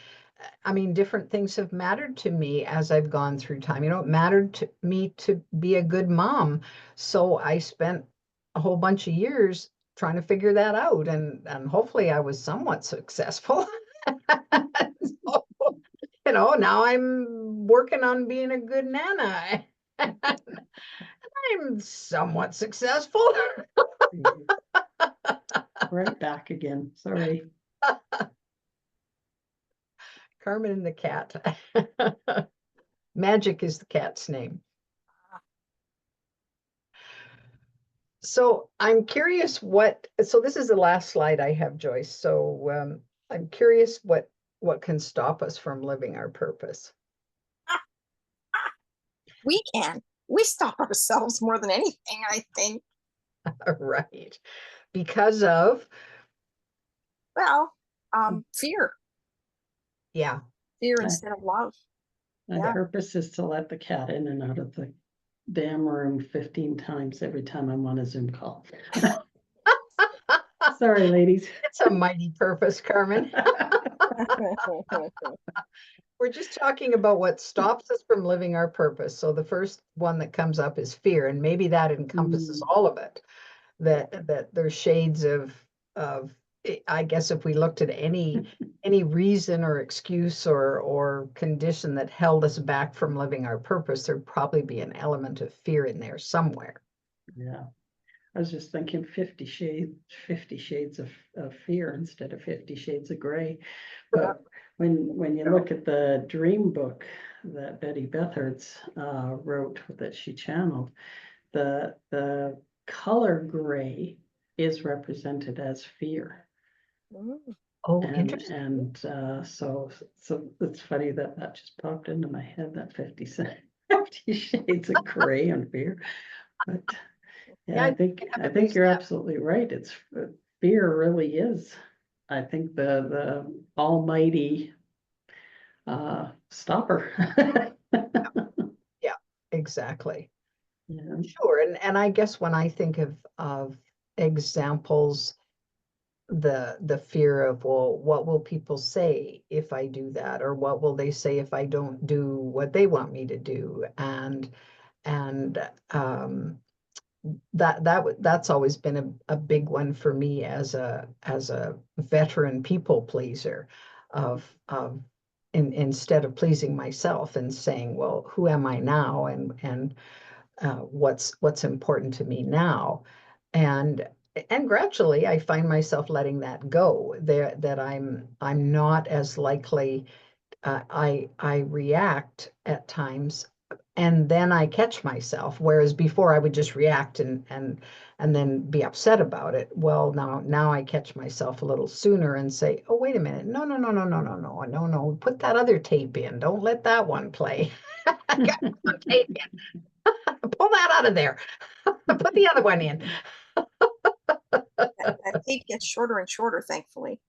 I mean, different things have mattered to me as I've gone through time. It mattered to me to be a good mom. So I spent a whole bunch of years trying to figure that out. And hopefully I was somewhat successful. So, now I'm working on being a good nana. I'm somewhat successful. Right back again. Sorry. Carmen and the cat. Magic is the cat's name. So I'm curious so this is the last slide I have, Joyce. So I'm curious what can stop us from living our purpose. We can. We stop ourselves more than anything, I think. Right. Because of, Well, fear, yeah. fear My, instead of love. my Yeah. purpose is to let the cat in and out of the damn room 15 times every time I'm on a Zoom call. Sorry, ladies. It's a mighty purpose, Carmen. We're just talking about what stops us from living our purpose. So the first one that comes up is fear, and maybe that encompasses Mm, all of it. That there's shades of I guess if we looked at any reason or excuse or condition that held us back from living our purpose, there'd probably be an element of fear in there somewhere. yeah. I was just thinking 50 shades of fear instead of 50 shades of gray. But when you look at the dream book that Betty Bethards wrote that she channeled, the color gray is represented as fear. Mm. Oh, And interesting. so it's funny that that just popped into my head, that 50 shades of gray and fear. But yeah, Yeah, I haven't think used you're that. absolutely right. It's fear really is, I think, the almighty stopper. Yeah, exactly. Yeah. Sure. And I guess when I think of examples, the fear of, well, what will people say if I do that? Or what will they say if I don't do what they want me to do? And that's always been a big one for me as a veteran people pleaser of instead of pleasing myself and saying, well, who am I now? And what's important to me now? And and gradually I find myself letting that go there, that I'm not as likely, I react at times and then I catch myself. Whereas before I would just react and then be upset about it. Well, now I catch myself a little sooner and say, oh, wait a minute. No, no, no, no, no, no, no, no, no. Put that other tape in. Don't let that one play. I got one tape in. Pull that out of there. Put the other one in. That tape gets shorter and shorter, thankfully.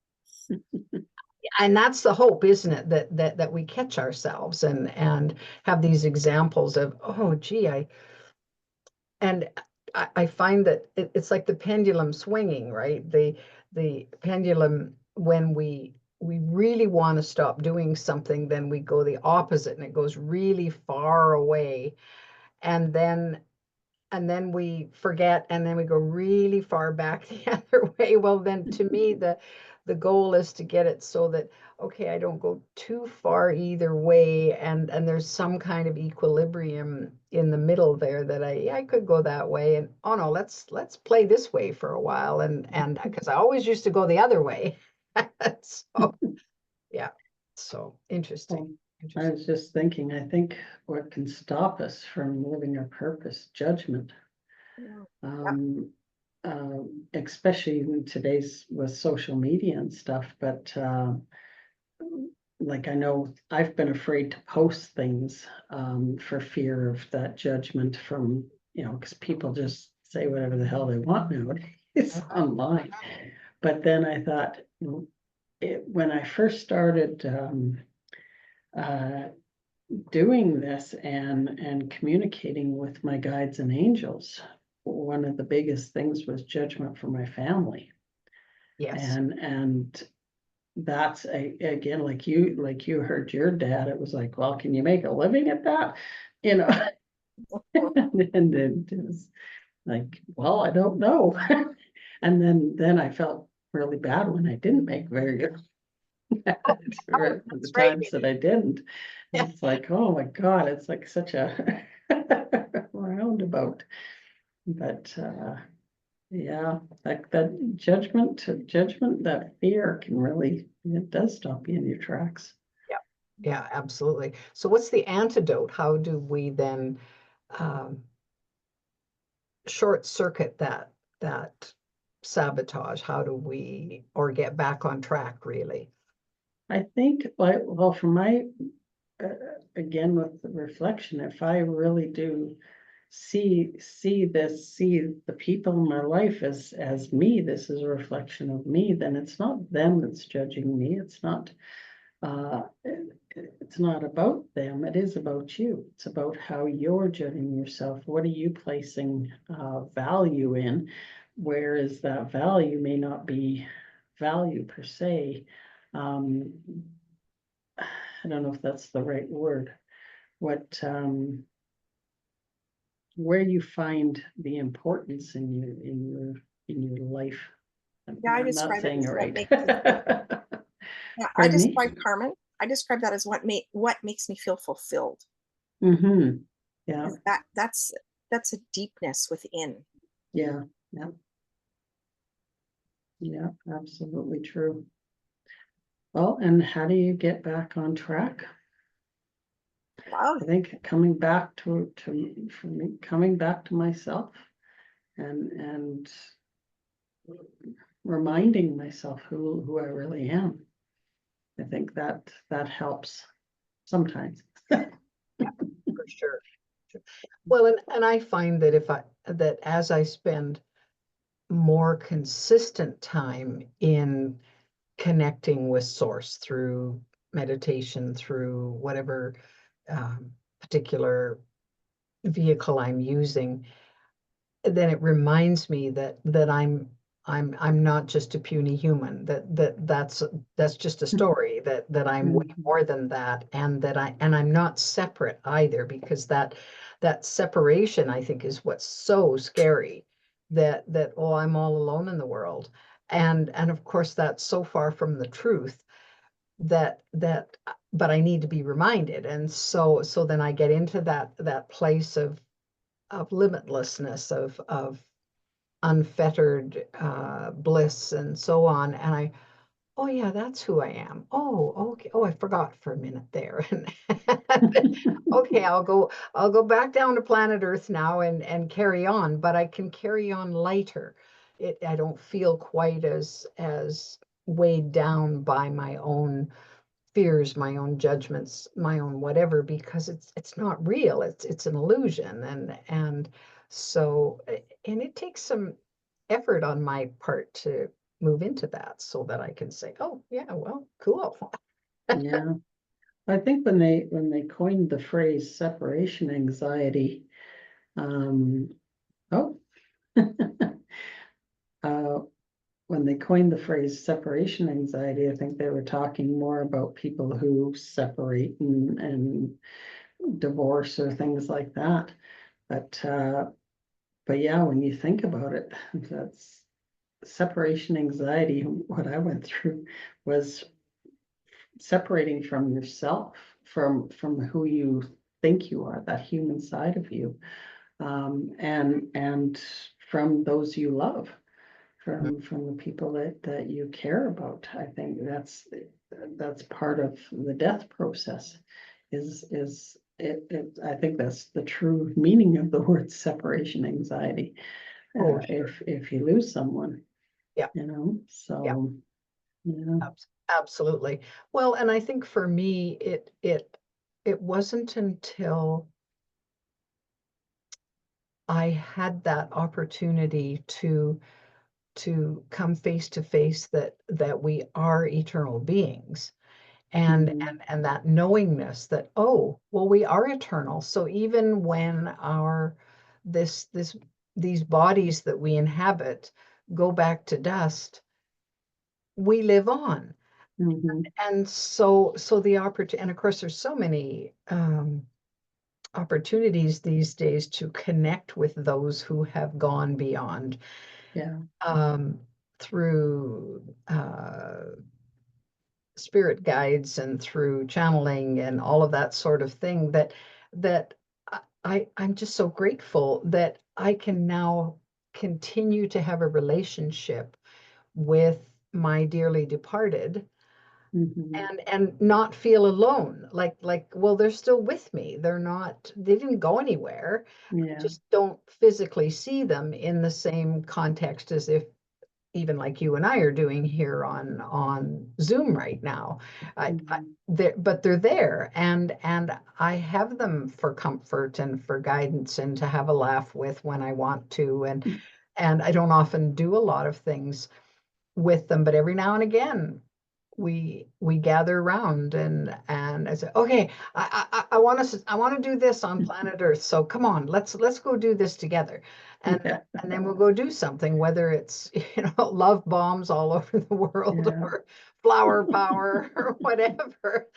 And that's the hope, isn't it? That we catch ourselves and have these examples of, oh, gee, and I find that it's like the pendulum swinging, right? The pendulum, when we really want to stop doing something, then we go the opposite and it goes really far away. And then we forget, and then we go really far back the other way. Well, then to me, the goal is to get it so that, okay, I don't go too far either way, and there's some kind of equilibrium in the middle there that I could go that way, and oh no, let's play this way for a while, and because I always used to go the other way. So yeah, so interesting. I was just thinking, I think what can stop us from living our purpose, judgment. Yeah. Especially in today's with social media and stuff, but like I know I've been afraid to post things for fear of that judgment from, because people just say whatever the hell they want nowadays online. But then I thought, when I first started doing this and communicating with my guides and angels, one of the biggest things was judgment from my family. Yes. And that's again, like you heard your dad, it was like, well, can you make a living at that? And it was like, well, I don't know. And then I felt really bad when I didn't make very good for the times that I didn't. It's like, oh my God, it's like such a roundabout. But yeah, like that judgment, that fear can really, it does stop you in your tracks. Yeah, absolutely. So what's the antidote? How do we then short circuit that sabotage? How do we, or get back on track, really? I think, well, from my, again, with the reflection, if I really do see the people in my life as me, this is a reflection of me, then it's not them that's judging me. It's not it's not about them, it is about you. It's about how you're judging yourself. What are you placing value in? Whereas that value may not be value per se. I don't know if that's the right word. What where you find the importance in your life. Yeah, I I'm not describe it saying it as what right. makes me feel. Yeah, I Pardon me? describe Carmen. I describe that as what makes me feel fulfilled. Mm-hmm. Yeah, 'Cause that's a deepness within. yeah, yeah. Yeah, absolutely true. Well, and how do you get back on track? Love. I think coming back for me, coming back to myself and reminding myself who I really am. I think that helps sometimes. Yeah, for sure. Well, and I find that as I spend more consistent time in connecting with source through meditation, through whatever particular vehicle I'm using, then it reminds me that I'm not just a puny human, that's just a story, that I'm way more than that, and I'm not separate either, because that separation, I think, is what's so scary, that oh, I'm all alone in the world. And of course that's so far from the truth, but I need to be reminded. And so then I get into that place of limitlessness, of unfettered bliss and so on. And oh yeah, that's who I am. Oh, okay. Oh, I forgot for a minute there. Okay, I'll go back down to planet Earth now and carry on, but I can carry on lighter. I don't feel quite as weighed down by my own fears, my own judgments, my own whatever, because it's not real. It's an illusion. And so and it takes some effort on my part to move into that so that I can say, oh yeah, well, cool. Yeah. I think when they coined the phrase separation anxiety, um, oh, uh, when they coined the phrase separation anxiety, I think they were talking more about people who separate and divorce or things like that. But yeah, when you think about it, that's separation anxiety. What I went through was separating from yourself, from who you think you are, that human side of you, and from those you love, from the people that you care about. I think that's part of the death process. Is I think that's the true meaning of the word separation anxiety. Oh, sure. If you lose someone, Yeah, yeah, so yeah. absolutely. Well, and I think for me, it wasn't until I had that opportunity to come face to face that we are eternal beings, and Mhm. that knowingness that, oh well, we are eternal, so even when our this these bodies that we inhabit go back to dust, we live on. Mhm. And so the opportunity, and of course there's so many opportunities these days to connect with those who have gone beyond, Yeah. um, through spirit guides and through channeling and all of that sort of thing, that I'm just so grateful that I can now continue to have a relationship with my dearly departed, Mhm. and not feel alone, like well, they're still with me, they didn't go anywhere. I Yeah. just don't physically see them in the same context as if, even like you and I are doing here on Zoom right now. Mhm. But they're there, and I have them for comfort and for guidance and to have a laugh with when I want to, and I don't often do a lot of things with them, but every now and again we gather around, and I say, okay, I want to do this on planet Earth, so come on, let's go do this together, and Yeah. and then we'll go do something, whether it's love bombs all over the world Yeah. or flower power or whatever,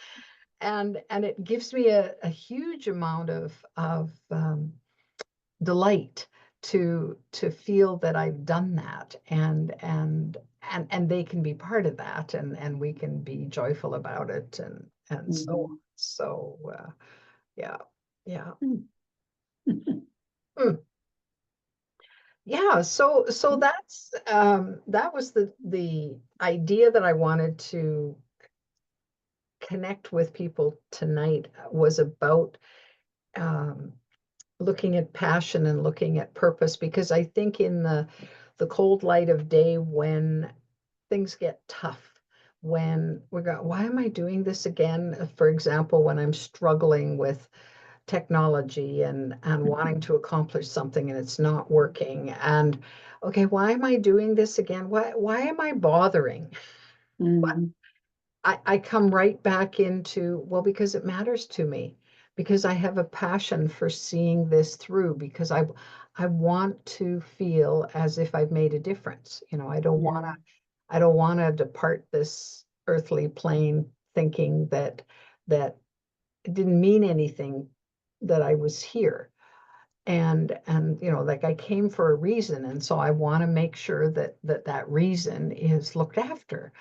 and it gives me a huge amount of delight to feel that I've done that, and they can be part of that, and we can be joyful about it, and Mhm. yeah, yeah. Mm. Hmm. Yeah, so that was the idea that I wanted to connect with people tonight, was about um, looking at passion and looking at purpose, because I think in the cold light of day, when things get tough, when we go, why am I doing this again? For example, when I'm struggling with technology and wanting to accomplish something and it's not working, and okay, why am I doing this again? Why am I bothering? Mhm. I come right back into, well, because it matters to me, because I have a passion for seeing this through, because I want to feel as if I've made a difference. Yeah. I don't want to depart this earthly plane thinking that it didn't mean anything that I was here. And like, I came for a reason, and so I want to make sure that reason is looked after.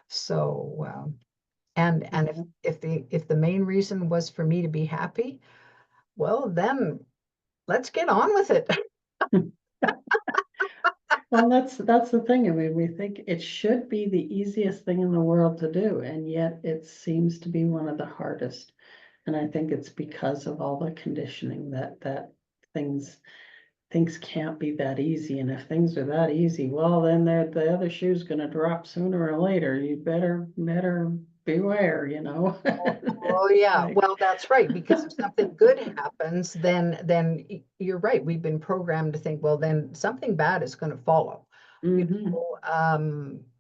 So and Yeah. if the main reason was for me to be happy, well, then let's get on with it. Well, that's the thing. I mean, we think it should be the easiest thing in the world to do, and yet it seems to be one of the hardest. And I think it's because of all the conditioning that things can't be that easy. And if things are that easy, well, then the other shoe's gonna drop sooner or later. You better beware, you know? Oh, yeah. Like, Well, that's right. Because if something good happens, then you're right. We've been programmed to think, well, then something bad is going to follow. You mhm. know,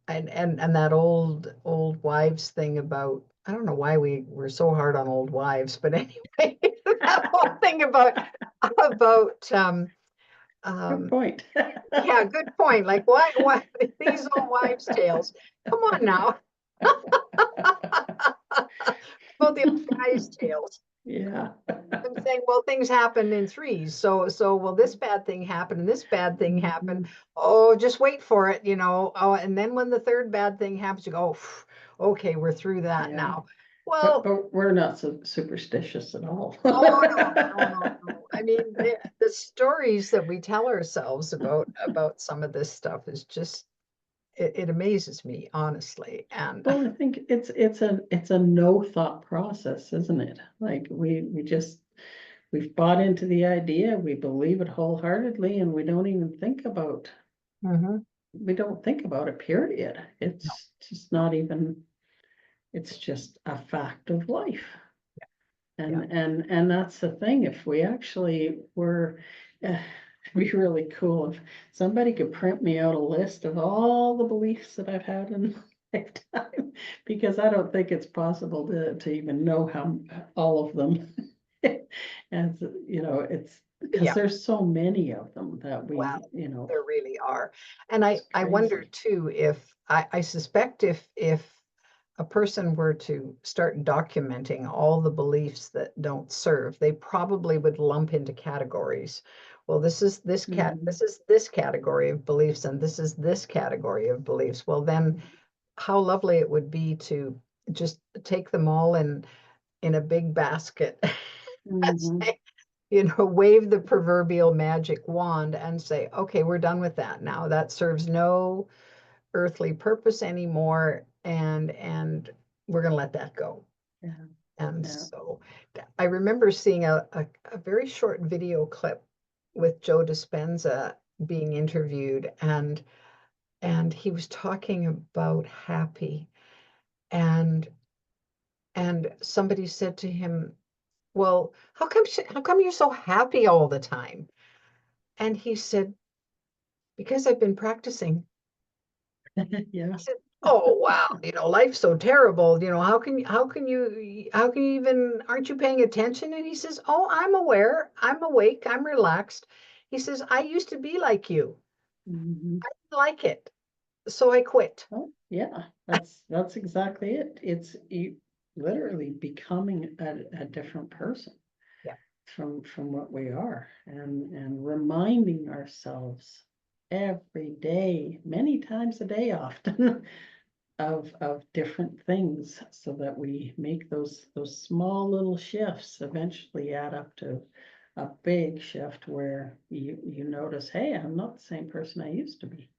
and that old wives thing about, I don't know why we were so hard on old wives, but anyway, that whole thing about Good um point. yeah, good point. Like why these old wives' tales? Come on now. About the old guys' tales. Yeah. I'm saying, well, things happen in threes. So well, this bad thing happened and this bad thing happened. Oh, just wait for it, you know. Oh, and then when the third bad thing happens, you go, "Phew, okay, we're through that Yeah. now. Well, But we're not so superstitious at all. oh no. I mean, the stories that we tell ourselves about some of this stuff is just it amazes me, honestly. And Well, I think it's a no thought process, isn't it? Like we've bought into the idea, we believe it wholeheartedly, and we don't even think about Mhm. we don't think about it, period. No, It's just not even, it's just a fact of life. yeah. And that's the thing, if we actually were, it'd be really cool if somebody could print me out a list of all the beliefs that I've had in my lifetime, because I don't think it's possible to even know how all of them. And, you know, it's because Yeah. there's so many of them that Wow. we, you know, There really are. And I it's I wonder crazy. too if I suspect if a person were to start documenting all the beliefs that don't serve, they probably would lump into categories. Well, Mhm. this is this category of beliefs, and this is this category of beliefs. Well, then how lovely it would be to just take them all in a big basket and Mhm. say, wave the proverbial magic wand and say, okay, we're done with that now. That serves no earthly purpose anymore, and we're going to let that go. Yeah, And yeah. so I remember seeing a very short video clip with Joe Dispenza being interviewed, and he was talking about happy, and somebody said to him, well, how come you're so happy all the time? And he said, because I've been practicing. Yeah. I said, oh wow, life's so terrible. How can you even, aren't you paying attention? And he says, oh, I'm aware, I'm awake, I'm relaxed. He says, I used to be like you. Mhm. I didn't like it. So I quit. Oh, yeah, that's exactly it. It's you literally becoming a different person Yeah. from what we are, and reminding ourselves every day, many times a day often, of different things, so that we make those small little shifts eventually add up to a big shift where you notice, hey, I'm not the same person I used to be.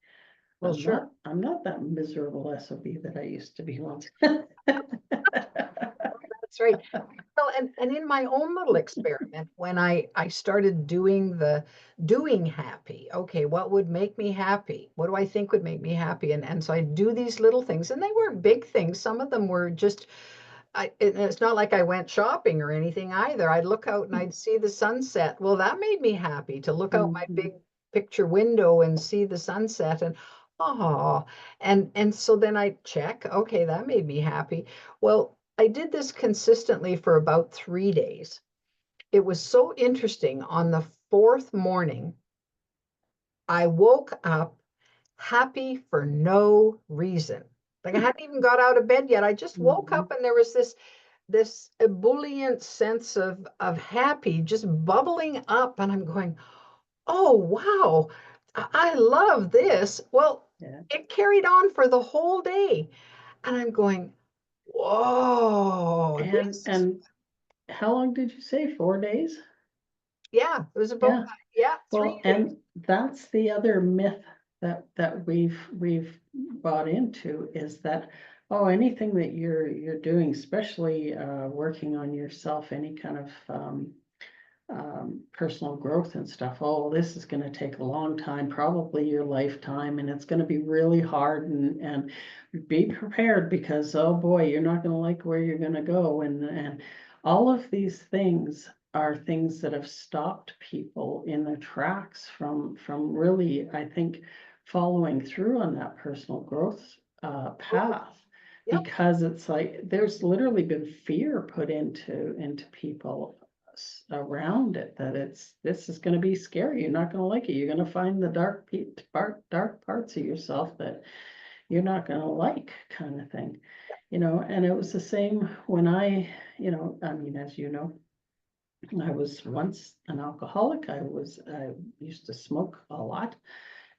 Well, sure. I'm not that miserable SOB that I used to be once. That's right. Well, and in my own little experiment, when I started doing happy, okay, what would make me happy? What do I think would make me happy? And so I do these little things, and they weren't big things. Some of them were just, it's not like I went shopping or anything either. I'd look out and I'd see the sunset. Well, that made me happy to look out my Mhm. big picture window and see the sunset, and oh, and so then I check, okay, that made me happy. Well, I did this consistently for about 3 days. It was so interesting. On the fourth morning, I woke up happy for no reason. Like I hadn't even got out of bed yet. I just woke Mhm. up and there was this ebullient sense of happy just bubbling up, and I'm going, oh wow, I love this. Well, Yeah. it carried on for the whole day, and I'm going, whoa, this, And how long did you say? 4 days? yeah, it was about, Yeah. yeah, three Well, days. and that's the other myth that we've bought into is that, oh, anything that you're doing, especially working on yourself, any kind of personal growth and stuff. Oh, this is going to take a long time, probably your lifetime, and it's going to be really hard, and be prepared because, oh boy, you're not going to like where you're going to go. And all of these things are things that have stopped people in their tracks from really, I think, following through on that personal growth path. Yep. Because it's like there's literally been fear put into people around it, that this is going to be scary, you're not going to like it, you're going to find the dark parts of yourself that you're not going to like, kind of thing. And it was the same when I mean, as you know, I was once an alcoholic. I used to smoke a lot,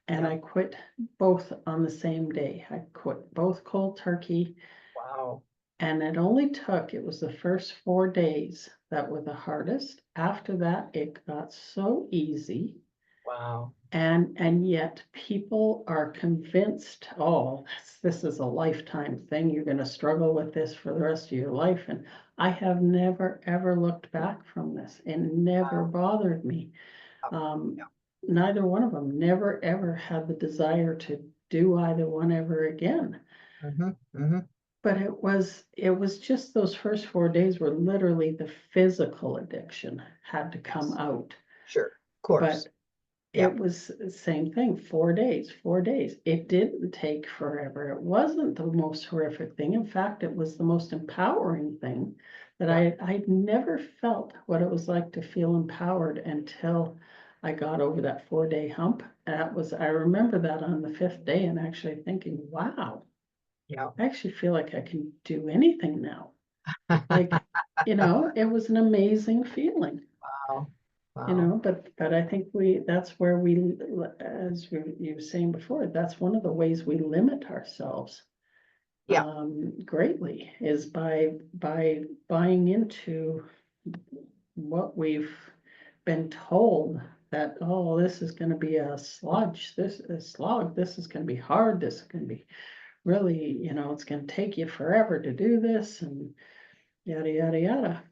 and Yep. I quit both on the same day. I quit both cold turkey. Wow. And it was the first 4 days that were the hardest. After that, it got so easy. Wow. And yet people are convinced, oh, this is a lifetime thing. You're going to struggle with this for the rest of your life. And I have never, ever looked back from this. It never Wow. bothered me. Yeah. Neither one of them never, ever had the desire to do either one ever again. Mm-hmm. Mm-hmm. But it was just those first 4 days where literally the physical addiction had to come Yes. out. Sure. Of course. But Yeah. it was the same thing, 4 days, 4 days. It didn't take forever. It wasn't the most horrific thing. In fact, it was the most empowering thing that Yeah. I'd never felt what it was like to feel empowered until I got over that 4 day hump. I remember that on the 5th day and actually thinking, wow, Yeah. I actually feel like I can do anything now. Like, it was an amazing feeling, Wow. Wow. but I think that's where you were saying before, that's one of the ways we limit ourselves Yeah. greatly, is by buying into what we've been told, that, oh, this is going to be a sludge, this is a slog, this is going to be hard, this is going to be really, it's going to take you forever to do this, and yada yada yada.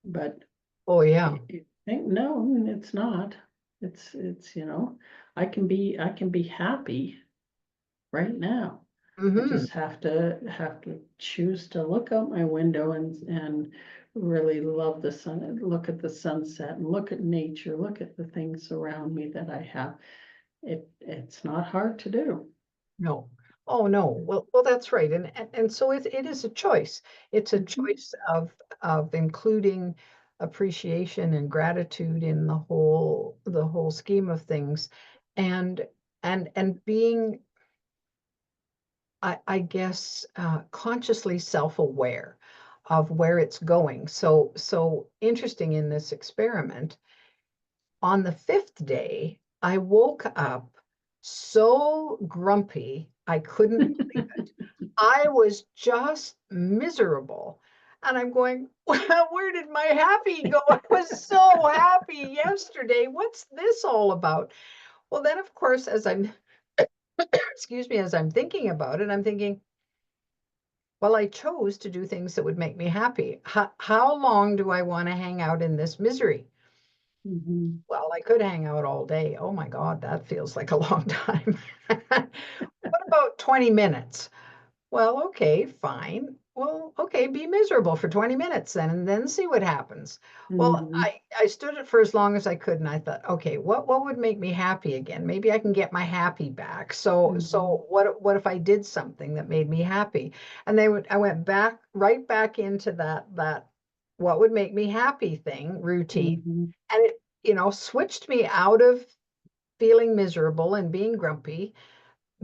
But Oh, yeah. you think, no, it's not. It's I can be happy right now. I Mm-hmm. just have to choose to look out my window and really love the sun, look at the sunset, and look at nature, look at the things around me that I have. It's not hard to do. No. Oh, no. Well, that's right. And so it is a choice. It's a Mhm. choice of including appreciation and gratitude in the whole scheme of things, and and being, I guess, consciously self-aware of where it's going. So interesting in this experiment. On the 5th day, I woke up so grumpy, I couldn't believe it. I was just miserable. And I'm going, well, where did my happy go? I was so happy yesterday. What's this all about? Well, then, of course, as I'm, excuse me, as I'm thinking about it, I'm thinking, well, I chose to do things that would make me happy. How long do I want to hang out in this misery? Mhm. Well, I could hang out all day. Oh my God, that feels like a long time. What about 20 minutes? Well, okay, fine. Well, okay, be miserable for 20 minutes then, and then see what happens. Well, Mhm. I stood it for as long as I could, and I thought, okay, what would make me happy again? Maybe I can get my happy back. Mhm. So what if I did something that made me happy? And I went right back into that what would make me happy thing routine, Mhm. and it switched me out of feeling miserable and being grumpy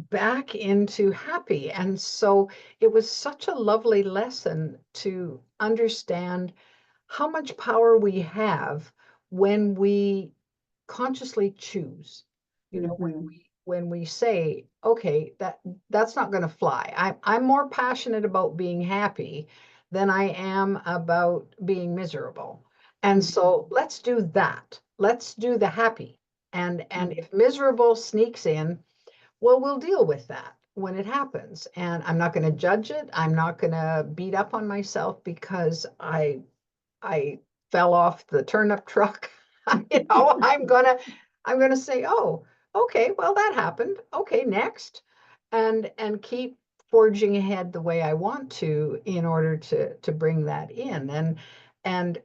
back into happy. And so it was such a lovely lesson to understand how much power we have when we consciously choose. Mhm. When we say, okay, that's not going to fly. I'm more passionate about being happy than I am about being miserable. And so Mhm. let's do that. Let's do the happy. And Mhm. if miserable sneaks in, well, we'll deal with that when it happens. And I'm not going to judge it. I'm not going to beat up on myself because I fell off the turnip truck. I'm gonna say, oh, okay, well, that happened. Okay, next. And keep forging ahead the way I want to in order to bring that in. And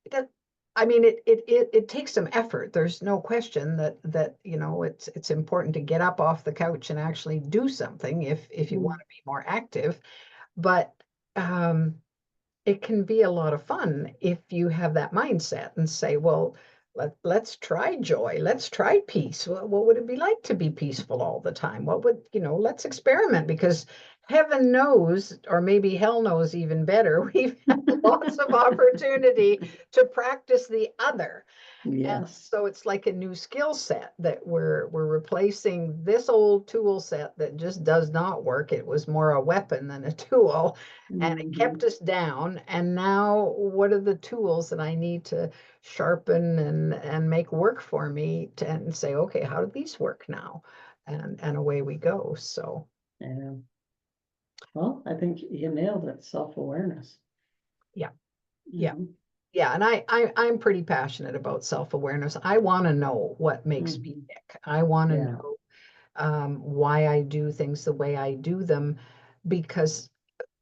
that, I mean, it takes some effort. There's no question that it's important to get up off the couch and actually do something if you want to be more active. But um it can be a lot of fun if you have that mindset and say, well, let's try joy. Let's try peace. What would it be like to be peaceful all the time? What would, let's experiment, because heaven knows, or maybe hell knows even better, we've had lots of opportunity to practice the other. And Yes. so it's like a new skill set that we're replacing this old tool set that just does not work. It was more a weapon than a tool, and it kept us down. And now what are the tools that I need to sharpen and make work for me and say, okay, how do these work now? And away we go. So Yeah. Well, I think you nailed it. Self-awareness. yeah. Yeah. Yeah, and I'm pretty passionate about self-awareness. I want to know what makes me tick. I want to Yeah. know why I do things the way I do them, because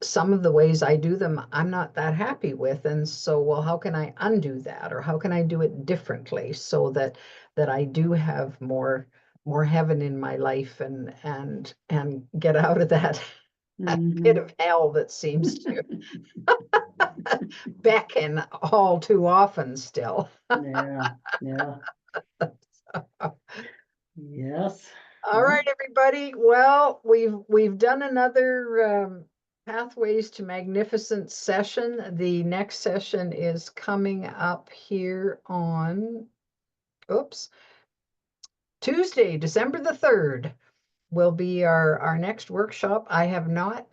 some of the ways I do them, I'm not that happy with. And so, well, how can I undo that, or how can I do it differently so that I do have more heaven in my life and get out of that pit of hell that seems to beckon all too often still. Yeah. Yeah. Yes. All right, everybody. Well, we've done another Pathways to Magnificence session. The next session is coming up here on, oops, Tuesday, December the 3rd will be our next workshop. I have not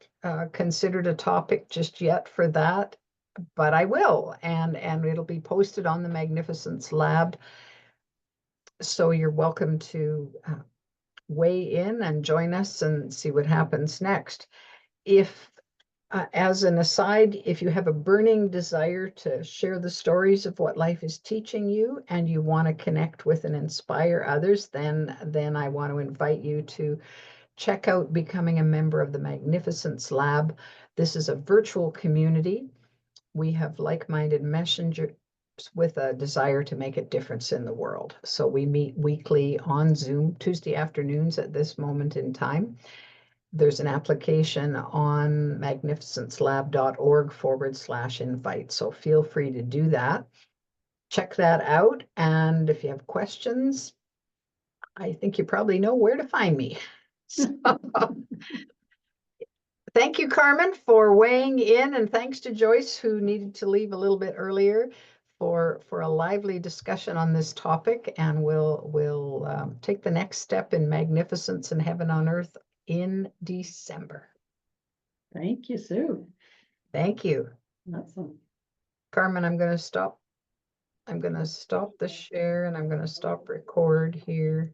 considered a topic just yet for that, but I will, and it'll be posted on the Magnificence Lab. So you're welcome to weigh in and join us and see what happens next. If, as an aside, if you have a burning desire to share the stories of what life is teaching you and you want to connect with and inspire others, then I want to invite you to check out becoming a member of the Magnificence Lab. This is a virtual community. We have like-minded messengers with a desire to make a difference in the world. So we meet weekly on Zoom, Tuesday afternoons at this moment in time. There's an application on magnificencelab.org/invite. So feel free to do that. Check that out. And if you have questions, I think you probably know where to find me. So, thank you, Carmen, for weighing in, and thanks to Joyce, who needed to leave a little bit earlier, for a lively discussion on this topic. And we'll take the next step in magnificence and heaven on earth in December. Thank you, Sue. Thank you. Awesome. Carmen, I'm going to stop the share, and I'm going to stop record here.